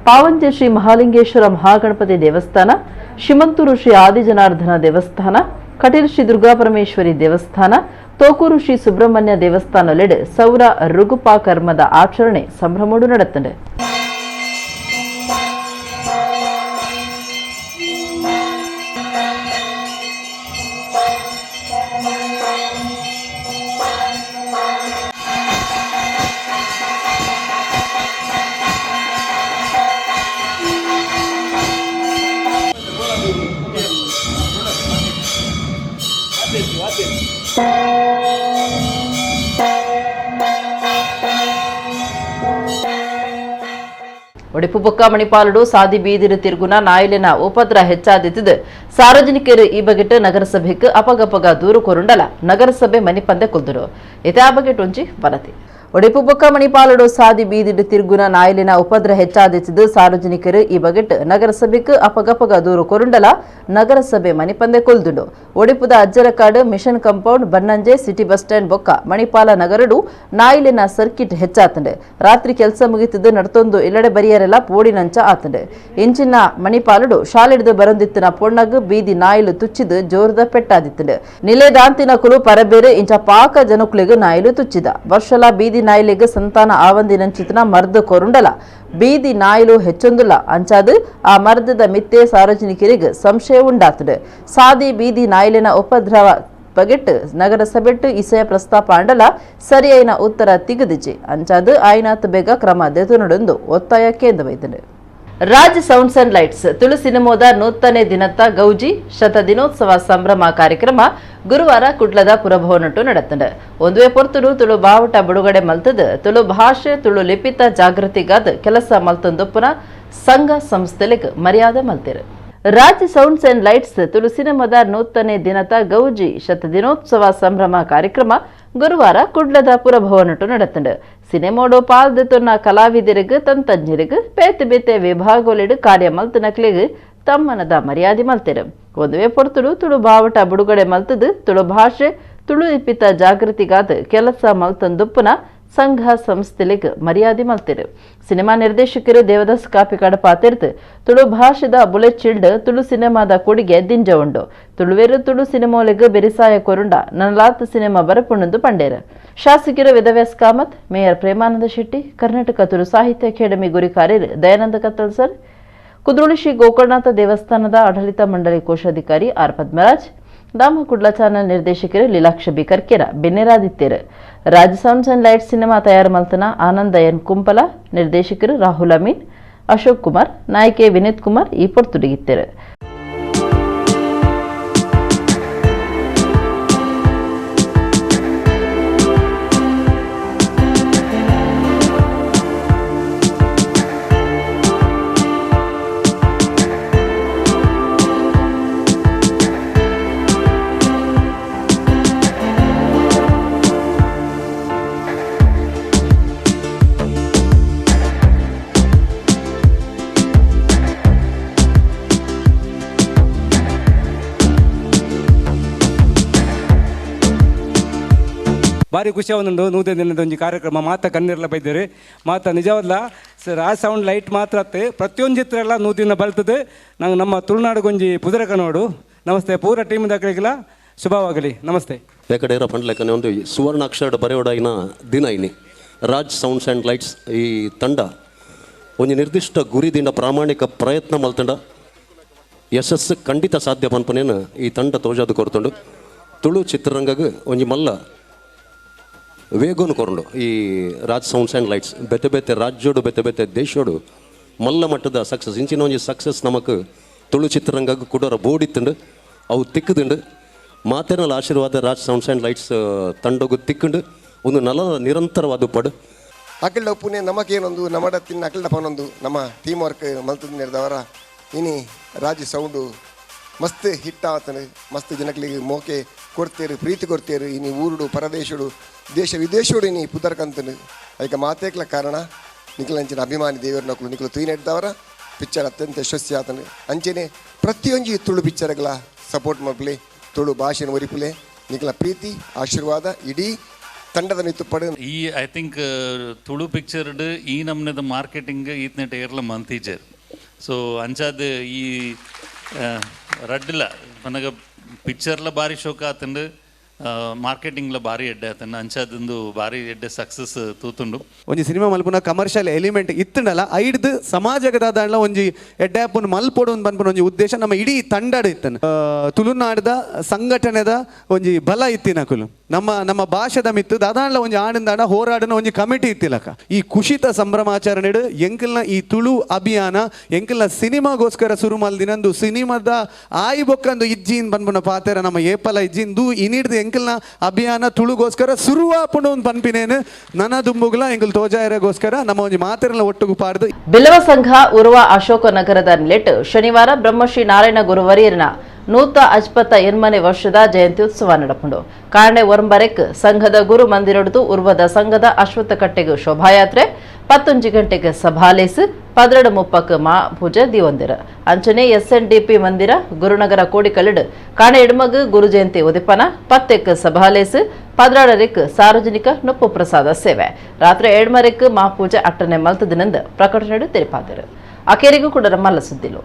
ಪಾವಂಜೆ ಶ್ರೀ ಮಹಾಲಿಂಗೇಶ್ವರ ಮಹಾಗಣಪತಿ ದೇವಸ್ಥಾನ, ಶಿಮಂತೂರು ಶ್ರೀ ಆದಿಜನಾರ್ದನ ದೇವಸ್ಥಾನ, ಕಟೀಲ್ ಶ್ರೀ ದುರ್ಗಾಪರಮೇಶ್ವರಿ ದೇವಸ್ಥಾನ, ತೋಕೂರು ಶ್ರೀ ಸುಬ್ರಹ್ಮಣ್ಯ ದೇವಸ್ಥಾನಲೆಡೆ ಸೌರ ರುಗುಪಾ ಕರ್ಮದ ಆಚರಣೆ ಸಂಭ್ರಮೋಡು ನಡೆತಂಡೆ. ಒಡಿಪು ಬೊಕ್ಕ ಮಣಿಪಾಲುಡು ಸಾದಿ ಬೀದಿರು ತಿರುಗುನ ನಾಯಿಲಿನ ಉಪದ್ರ ಹೆಚ್ಚಾದಿದ್ದು ಸಾರ್ವಜನಿಕರು ಈ ಬಗೆಟ್ ನಗರಸಭೆಗೆ ಅಪಗಪಗ ದೂರು ಕೊರುಂಡಲ ನಗರಸಭೆ ಮನಿಪಂದೆ ಕುಲ್ದರು. ಇದೇ ಆ ಬಗೆಟ್ ಒಂಜಿ ವರದಿ. ಒಡಿಪು ಬೊಕ್ಕ ಮಣಿಪಾಲುಡು ಸಾದಿ ಬೀದಿಡು ತಿರುಗುನ ನಾಯಿಲಿನ ಉಪದ್ರ ಹೆಚ್ಚಾದಿದ್ದು ಸಾರ್ವಜನಿಕರು ಈ ಬಗೆಟ್ ನಗರಸಭೆಗೆ ಅಪಗಪಗ ದೂರು ಕೊರುಂಡಲ ನಗರಸಭೆ ಮನಿಪಂದೆ ಕುಲ್ದುಂಡು. ಒಡಿಪುದ Ajjarkad mission compound Bannanje city bus stand ಬೊಕ್ಕ ಮಣಿಪಾಲ ನಗರಡು ನಾಯಿಲಿನ ಸರ್ಕಿಟ್ ಹೆಚ್ಚಾತಂಡೆ. ರಾತ್ರಿ ಕೆಲಸ ಮುಗಿತಿದ್ದು ನಡ್ತೊಂದು ಇಲ್ಲಡೆ ಬರಿಯರೆಲ್ಲ ಪೋಡಿನಂಚ ಆತಂಡೆ. ಇಂಚಿನ ಮಣಿಪಾಲುಡು ಶಾಲೆಡ್ದು ಬರಂದಿತ್ತಿನ ಪೊಣ್ಣಗ್ ಬೀದಿ ನಾಯಿಲು ತುಚ್ಚಿದು ಜೋರದ ಪೆಟ್ಟಾದಿತ್ತಂಡೆ. ನಿಲೆದಾಂತಿನ ಕುಲು ಪರಬೇರೆ ಇಂಚ ಪಾಕ ಜನಕ್ಲಿಗೆ ನಾಯಿಲು ತುಚ್ಚಿದ. ವರ್ಷಲ ಬೀದಿ ನಾಯಿಲಿಗೆ ಸಂತಾನ ಆವಂದಿನಂಚಿತನ ಮರ್ದ ಕೊರುಂಡಲ ಬೀದಿ ನಾಯಿಲು ಹೆಚ್ಚೊಂದುಲ್ಲ ಅಂಚಾದು ಆ ಮರ್ದದ ಮಿತ್ತೆ ಸಾರ್ವಜನಿಕರಿಗೆ ಸಂಶಯ ಉಂಡಾತದೆ. ಸಾದಿ ಬೀದಿ ನಾಯಿಲಿನ ಉಪದ್ರವ ಬಗೆಟ್ ನಗರಸಭೆಟ್ಟು ಇಸೆಯ ಪ್ರಸ್ತಾಪ ಅಂಡಲ ಸರಿಯೈನ ಉತ್ತರ ತಿಗದಿಜಿ ಅಂಚಾದು ಆಯ್ನಾತ್ ಬೇಗ ಕ್ರಮ ದೆತುನಡೊಂದು ಒತ್ತಾಯ ಕೇಂದ್ರವೈತದೆ. Raj sounds and lights Tulu ಸಿನಿಮಾದ ನೂತನೆ ದಿನತ್ತ ಗೌಜಿ ಶತ ದಿನೋತ್ಸವ ಸಂಭ್ರಮ ಕಾರ್ಯಕ್ರಮ ಗುರುವಾರ ಕುಡ್ಲದ ಪುರಭವನಟ್ಟು ನಡೆತಂಡೆ. ಒಂದುವೆ ಪೊರ್ತುಡು ತುಳು ಬಾವುಟ ಬಿಡುಗಡೆ ಮಲ್ತದ ತುಳು ಭಾಷೆ ತುಳು ಲಿಪಿತ ಜಾಗೃತಿಗಾದ ಕೆಲಸ ಮಲ್ತೊಂದೊಪ್ಪುನ ಸಂಘ ಸಂಸ್ಥೆಲಿಗ್ ಮರ್ಯಾದೆ ಮಲ್ತಿರು. Raj sounds and lights Tulu ಸಿನಿಮಾದ ನೂತನೆ ದಿನತ ಗೌಜಿ ಶತ ದಿನೋತ್ಸವ ಸಂಭ್ರಮ ಕಾರ್ಯಕ್ರಮ ಗುರುವಾರ ಕುಡ್ಲದ ಪುರಭವನಟು ನಡೆತಂಡು ಸಿನಿಮಾಡು ಪಾಲ್ದೆತುನ್ನ ಕಲಾವಿದರಿಗೂ ತಂತಜ್ಞರಿಗೂ ಬೇತೆ ಬೇತೆ ವಿಭಾಗೋಲಿಡು ಕಾರ್ಯ ಮಲ್ತನಕ್ಲಿಗೂ ತಮ್ಮನದ ಮರ್ಯಾದೆ ಮಲ್ತಿರು ಒಂದುವೆ ಪೊರ್ತುಡು ತುಳು ಬಾವಟ ಬಿಡುಗಡೆ ಮಲ್ತದು ತುಳು ಭಾಷೆ ತುಳು ಇಪ್ಪಿತ ಜಾಗೃತಿಗಾದ ಕೆಲಸ ಮಲ್ತಂದುಪ್ಪುನ ಸಂಘ ಸಂಸ್ಥೆಲಿಗೆ ಮರ್ಯಾದೆ ಮಲ್ತಿರು ಸಿನಿಮಾ ನಿರ್ದೇಶಕರು ದೇವದಾಸ್ ಕಾಪಿಕಾಡ ಪಾತಿರ್ತು ತುಳು ಭಾಷೆದ ಬುಲೆಟ್ ಚಿಲ್ಡ್ ತುಳು ಸಿನಿಮಾದ ಕೊಡುಗೆ ದಿಂಜ ಉಂಡು ತುಳುವೇರು ತುಳು ಸಿನಿಮಾಲಿಗೆ ಬೆರಿಸಾಯ ಕೊರುಂಡ ನನಲಾತ ಸಿನಿಮಾ ಬರಪುಣ್ಣದು ಪಂಡೇರು ಶಾಸಕರು ವೇದವ್ಯಾಸ್ ಕಾಮತ್ ಮೇಯರ್ ಪ್ರೇಮಾನಂದ ಶೆಟ್ಟಿ ಕರ್ನಾಟಕ ತುಳು ಸಾಹಿತ್ಯ ಅಕಾಡೆಮಿ ಗುರಿ ಕಾರ್ಯರು ದಯಾನಂದ ಕತ್ತಲ್ಸರ್ ಕುದ್ರೋಳಿ ಶ್ರೀ ಗೋಕರ್ಣನಾಥ ದೇವಸ್ಥಾನದ ಆಡಳಿತ ಮಂಡಳಿ ಕೋಶಾಧಿಕಾರಿ ಆರ್ ಪದ್ಮರಾಜ್ ದಾಮ ಕುಡ್ಲ ಚಾನಲ್ ನಿರ್ದೇಶಕರು ಲೀಲಾಕ್ಷ ಬಿ ಕರ್ಕೆರ ಬೆನ್ನೆರಾದಿತ್ಯರು Raj sounds and lights cinema ತಯಾರು ಮಲ್ತನ ಆನಂದ ಎನ್ ಕುಂಪಲ ನಿರ್ದೇಶಕರು ರಾಹುಲ್ ಅಮೀನ್ ಅಶೋಕ್ ಕುಮಾರ್ ನಾಯಕಿ ವಿನೀತ್ ಕುಮಾರ್ ಈ ಪೊರ್ತುಡಿಗಿತ್ತರು ಭಾರಿ ಖುಷಿ ಒಂದು ನೂತನ ದಿನದ ಒಂದು ಕಾರ್ಯಕ್ರಮ ಮಾತ ಕಣ್ಣೀರ್ಲ ಬೈದೇರಿ ಮಾತ ನಿಜವಲ್ಲ ಸರ್ ಆ ಸೌಂಡ್ ಲೈಟ್ ಮಾತ್ರ ಪ್ರತಿಯೊಂದು ಚಿತ್ರ ಎಲ್ಲ ನೂತಿನ ಬಲ್ತದೆ ನಂಗೆ ನಮ್ಮ ತುಳುನಾಡಿಗೊಂಜಿ ಪುದರಕ ನೋಡು ನಮಸ್ತೆ ಪೂರ ಟೀಮ್ ದಾಖಲೆಗಿಲ್ಲ ಶುಭವಾಗಲಿ ನಮಸ್ತೆ ಬೇಕಡೇರ ಪಂಡ್ಲೆಕ್ಕನೆ ಒಂದು ಸುವರ್ಣಾಕ್ಷರ ಬರೆಯೋಡಾಯಿನ ದಿನ ಇನಿ ರಾಜ್ ಸೌಂಡ್ಸ್ ಆ್ಯಂಡ್ ಲೈಟ್ಸ್ ಈ ತಂಡ ಒಂದು ನಿರ್ದಿಷ್ಟ ಗುರಿದಿಂದ ಪ್ರಾಮಾಣಿಕ ಪ್ರಯತ್ನ ಮಲ್ತಂಡ ಯಶಸ್ಸು ಖಂಡಿತ ಸಾಧ್ಯ ಪನ್ಪನೇನು ಈ ತಂಡ ತೋಜಾದು ಕೊರ್ತುಂಡು ತುಳು ಚಿತ್ರರಂಗಗೆ ಒಂಜಿ ಮಲ್ಲ ವೇಗೋನು ಕೊರಂಡು ಈ ರಾಜ್ ಸೌಂಡ್ಸ್ ಆ್ಯಂಡ್ ಲೈಟ್ಸ್ ಬೇತೆ ಬೇತೆ ರಾಜ್ಯೋಡು ಬೇತೆ ಬೇತೆ ದೇಶೋಡು ಮಲ್ಲ ಮಟ್ಟದ ಸಕ್ಸಸ್ ಇಂಚಿನ ಒಂಜಿ ಸಕ್ಸಸ್ ನಮಕ್ ತುಳು ಚಿತ್ರರಂಗಕ್ಕೆ ಕೊಡೋರ ಬೋಡಿತ್ತುಂಡು ಅವು ತಿಕ್ಕದುಂಡು ಮಾತೇನಲ್ಲ ಆಶೀರ್ವಾದ ರಾಜ್ ಸೌಂಡ್ಸ್ ಆ್ಯಂಡ್ ಲೈಟ್ಸ್ ತಂಡಗೂ ತಿಕ್ಕುಂಡು ಒಂದು ನಿರಂತರವಾದ ಪಡು ಅಕಲ್ಡ ಪುಣೆ ನಮಗೇನೊಂದು ನಮ್ಮಡ ತಿನ್ನ ಅಕಲ್ಡ ಪನೊಂದು ನಮ್ಮ ಟೀಮ್ ವರ್ಕ್ ಮಲ್ತದ ನಿರ್ದವರ ಇನಿ ರಾಜ್ ಸೌಂಡು ಮಸ್ತ್ ಹಿಟ್ ಆತನು ಮಸ್ತ್ ಜನಗಳಿಗೆ ಮೋಕೆ ಕೊಡ್ತೇರು ಪ್ರೀತಿ ಕೊಡ್ತೇರು ಇನಿ ಊರುಡು ಪರದೇಶಡು ದೇಶ ವಿದೇಶೋಡು ಇನಿ ಪುದರ್ಕಂತನು ಅದಕ್ಕೆ ಮಾತೇಕ್ಲ ಕಾರಣ ನಿಖಿಲ್ ಅಂಚಿನ ಅಭಿಮಾನಿ ದೇವರು ನಕಲು ನಿಖಲು ತುಯಿನೆಡ್ದವರ ಪಿಕ್ಚರ್ ಅತ್ಯಂತ ಯಶಸ್ವಿ ಆತನು ಅಂಚೆನೆ ಪ್ರತಿಯೊಂದು ತುಳು ಪಿಕ್ಚರ್ಗಳ ಸಪೋರ್ಟ್ ಮಾಡ್ಪಲೆ ತುಳು ಭಾಷೆನ ಒರಿಪುಲೆ ನಿಖಲ ಪ್ರೀತಿ ಆಶೀರ್ವಾದ ಇಡೀ ತಂಡದ ನಿತ್ತುಪಡು ಈ ಐ ಥಿಂಕ್ ತುಳು ಪಿಕ್ಚರ್ಡ್ ಈ ನಮ್ನೆದ ಮಾರ್ಕೆಟಿಂಗ್ ಈತ್ನೆಟ ಏರ್ಲ ಮಂತೀಜರ್ ಸೊ ಅಂಚಾದ ಈ ರಡ್ಡಿಲ್ಲ ನನಗೆ ಪಿಕ್ಚರ್ಲ ಭಾರಿ ಶೋಕ ಆತಂಡು ಮಾರ್ಕೆಟಿಂಗ್ಲ ಭಾರಿ ಎಡ್ಡೆ ಆತಂಡು ಅಂಚಾದಂದು ಭಾರಿ ಎಡ್ಡೆ ಸಕ್ಸಸ್ ತೂತುಂಡು ಒಂಜಿ ಸಿನಿಮಾ ಮಲ್ಪುನ ಕಮರ್ಷಿಯಲ್ ಎಲಿಮೆಂಟ್ ಇತ್ತುಂಡಲ್ಲ ಐಡ್ದು ಸಮಾಜಕ್ಕೆ ದಾದಾಂಡ್ಲ ಒಂಜಿ ಎಡ್ಡೆ ಆಪುನ ಮಲ್ಪೊಡು ಒಂದು ಪನ್ಪುನ ಒಂಜಿ ಉದ್ದೇಶ ನಮ್ಮ ಇಡೀ ತಂಡಡ ಇತ್ತನು ತುಳುನಾಡದ ಸಂಘಟನೆದ ಒಂಜಿ ಬಲ ಇತ್ತಿನಕುಲು ನಮ್ಮ ಭಾಷೆದ ಮಿತ್ತು ದಾದಾಂಡ್ಲ ಒಂಜಿ ಆನಂದಾಡ ಹೋರಾಡನ ಒಂಜಿ ಕಮಿಟಿ ಇತ್ತಿಲಕ ಈ ಕುಶಿತ ಸಂಭ್ರಮಾಚರಣೆಡು ಎಂಕಲ್ನ ಈ ತುಳು ಅಭಿಯಾನ ಎಂಕಲ್ನ ಸಿನಿಮಾಗೋಸ್ಕರ ಶುರು ಮಲ್ದಿನಂದು ಸಿನಿಮಾದ ಆಯಿ ಬೊಕ್ಕಂದು ಇಜ್ಜಿನ್ ಪನ್ಪುನ ಪಾತೆರ ನಮ್ಮ ಏಪಲ ಇಜ್ಜಿಂದು ಇನಿಡ್ದು ಎಂಕಲ್ನ ಅಭಿಯಾನ ತುಳುಗೋಸ್ಕರ ಶುರುವಾಪುಂಡು ಒಂದು ಪನ್ಪಿನೇನು ನನ್ನ ದುಂಬುಗ್ಲ ಎಂಕಲ್ ತೋಜಾಯರಗೋಸ್ಕರ ನಮ್ಮ ಒಂಜಿ ಮಾತೆರಲ ಒಟ್ಟುಗು ಪಾಡ್ದು ಬಿಲ್ಲವ ಸಂಘ ಉರುವ ಅಶೋಕ ನಗರದ ನೆಲೆಟ್ ಶನಿವಾರ ಬ್ರಹ್ಮಶ್ರೀ ನಾರಾಯಣ ಗುರುವರಿಯರ್ನ ನೂತ ಅಜ್ಪತ್ತ ಎನ್ಮನೆ ವರ್ಷದ ಜಯಂತ್ಯುತ್ಸವ ನಡಪುಂಡು ಕಾರಣೆ ಒರಂಬರೆಕ್ ಸಂಘದ ಗುರು ಮಂದಿರೊಡ್ದು ಉರ್ವದ ಸಂಘದ ಅಶ್ವತ್ಥ ಕಟ್ಟೆಗೂ ಶೋಭಾಯಾತ್ರೆ 11 ಗಂಟೆಗೆ ಸಭಾಲೇಸು 12:30 ಮಾ ಪೂಜೆ ದಿವಂದಿರ ಅಂಚನೆ SNDP ಮಂದಿರ ಗುರುನಗರ ಕೋಡಿಕಲ್ಲಿಡ್ ಕಾಣೆ ಎಡ್ಮಗ್ ಗುರು ಜಯಂತಿ ಉದಿಪನ 10ಕ್ಕೆ ಸಭಾಲೇಸು 16ಕ್ಕೆ ಸಾರ್ವಜನಿಕ ನೊಪ್ಪು ಪ್ರಸಾದ ಸೇವೆ ರಾತ್ರಿ 7:30 ಮಾ ಪೂಜೆ ಅಟ್ಟನೆ ಮಲ್ತದಿನಂದ ಪ್ರಕಟಣೆ ತೆರಿಪಾದರು ಅಕೇರಿಗೂ ಕೂಡ ಮಲ್ಲ ಸುದ್ದಿಲು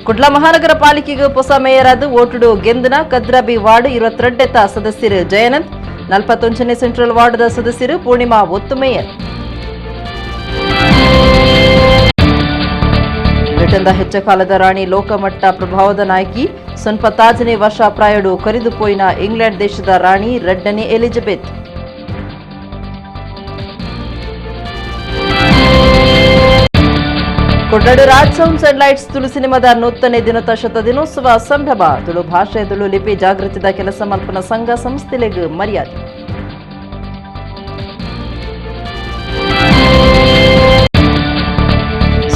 ಕುಡ್ಲ ಮಹಾನಗರ ಪಾಲಿಕೆಗೆ ಹೊಸ ಮೇಯರ್ ಆದ ಓಟುಡು ಗೆಂದನ ಕದ್ರಾಬಿ ವಾರ್ಡ್ 22 ಸದಸ್ಯರು ಜಯನಂದ್ 41ನೇ ಸೆಂಟ್ರಲ್ ವಾರ್ಡ್ದ ಸದಸ್ಯರು ಪೂರ್ಣಿಮಾ ಒತ್ತು ಮೇಯರ್ ಬ್ರಿಟನ್ದ ಹೆಚ್ಚ ಕಾಲದ ರಾಣಿ ಲೋಕಮಟ್ಟ ಪ್ರಭಾವದ ನಾಯಕಿ ಸ್ವಲ್ಪ ತಾಜನೇ ವರ್ಷ ಪ್ರಾಯಡು ಕರೆದುಪೋಯಿನ ಇಂಗ್ಲೆಂಡ್ ದೇಶದ ರಾಣಿ ರೆಡ್ಡನೇ ಎಲಿಜಬೆತ್ ಕೊಡ್ನಾಡು Raj sounds and lights Tulu ಸಿನಿಮಾದ 100ನೇ ದಿನೋತ್ಸವ ಸಂಭ್ರಮ ತುಳು ಭಾಷೆ ತುಳು ಲಿಪಿ ಜಾಗೃತಿದ ಕೆಲಸ ಮಲ್ಪನ ಸಂಘ ಸಂಸ್ಥೆಲೆಗೆ ಮರ್ಯಾದೆ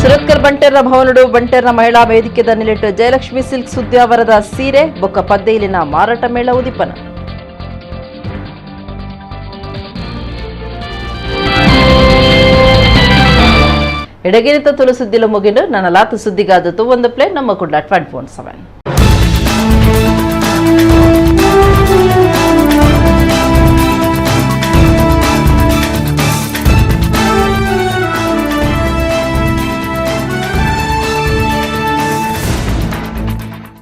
ಸುರತ್ಕಲ್ ಬಂಟೇರ್ನ ಭವನಡು ಬಂಟೇರ್ನ ಮಹಿಳಾ ವೇದಿಕೆದ ನಿಲಿಟ್ಟು ಜಯಲಕ್ಷ್ಮಿ ಸಿಲ್ಕ್ ಸುದ್ಯಾವರದ ಸೀರೆ ಬೊಕ್ಕ ಪದ್ದೆಯಿಲಿನ ಮಾರಾಟ ಮೇಳ ಉದಿಪನ. ಎಡಗಿರಿತ ತುಳು ಸುದ್ದಿಲು ಮುಗಿದು ನನ್ನ ಲಾತು ಸುದ್ದಿಗಾದತು ಒಂದು ಪ್ಲೇ ನಮ್ಮ ಕುಡ್ಲ 24/7.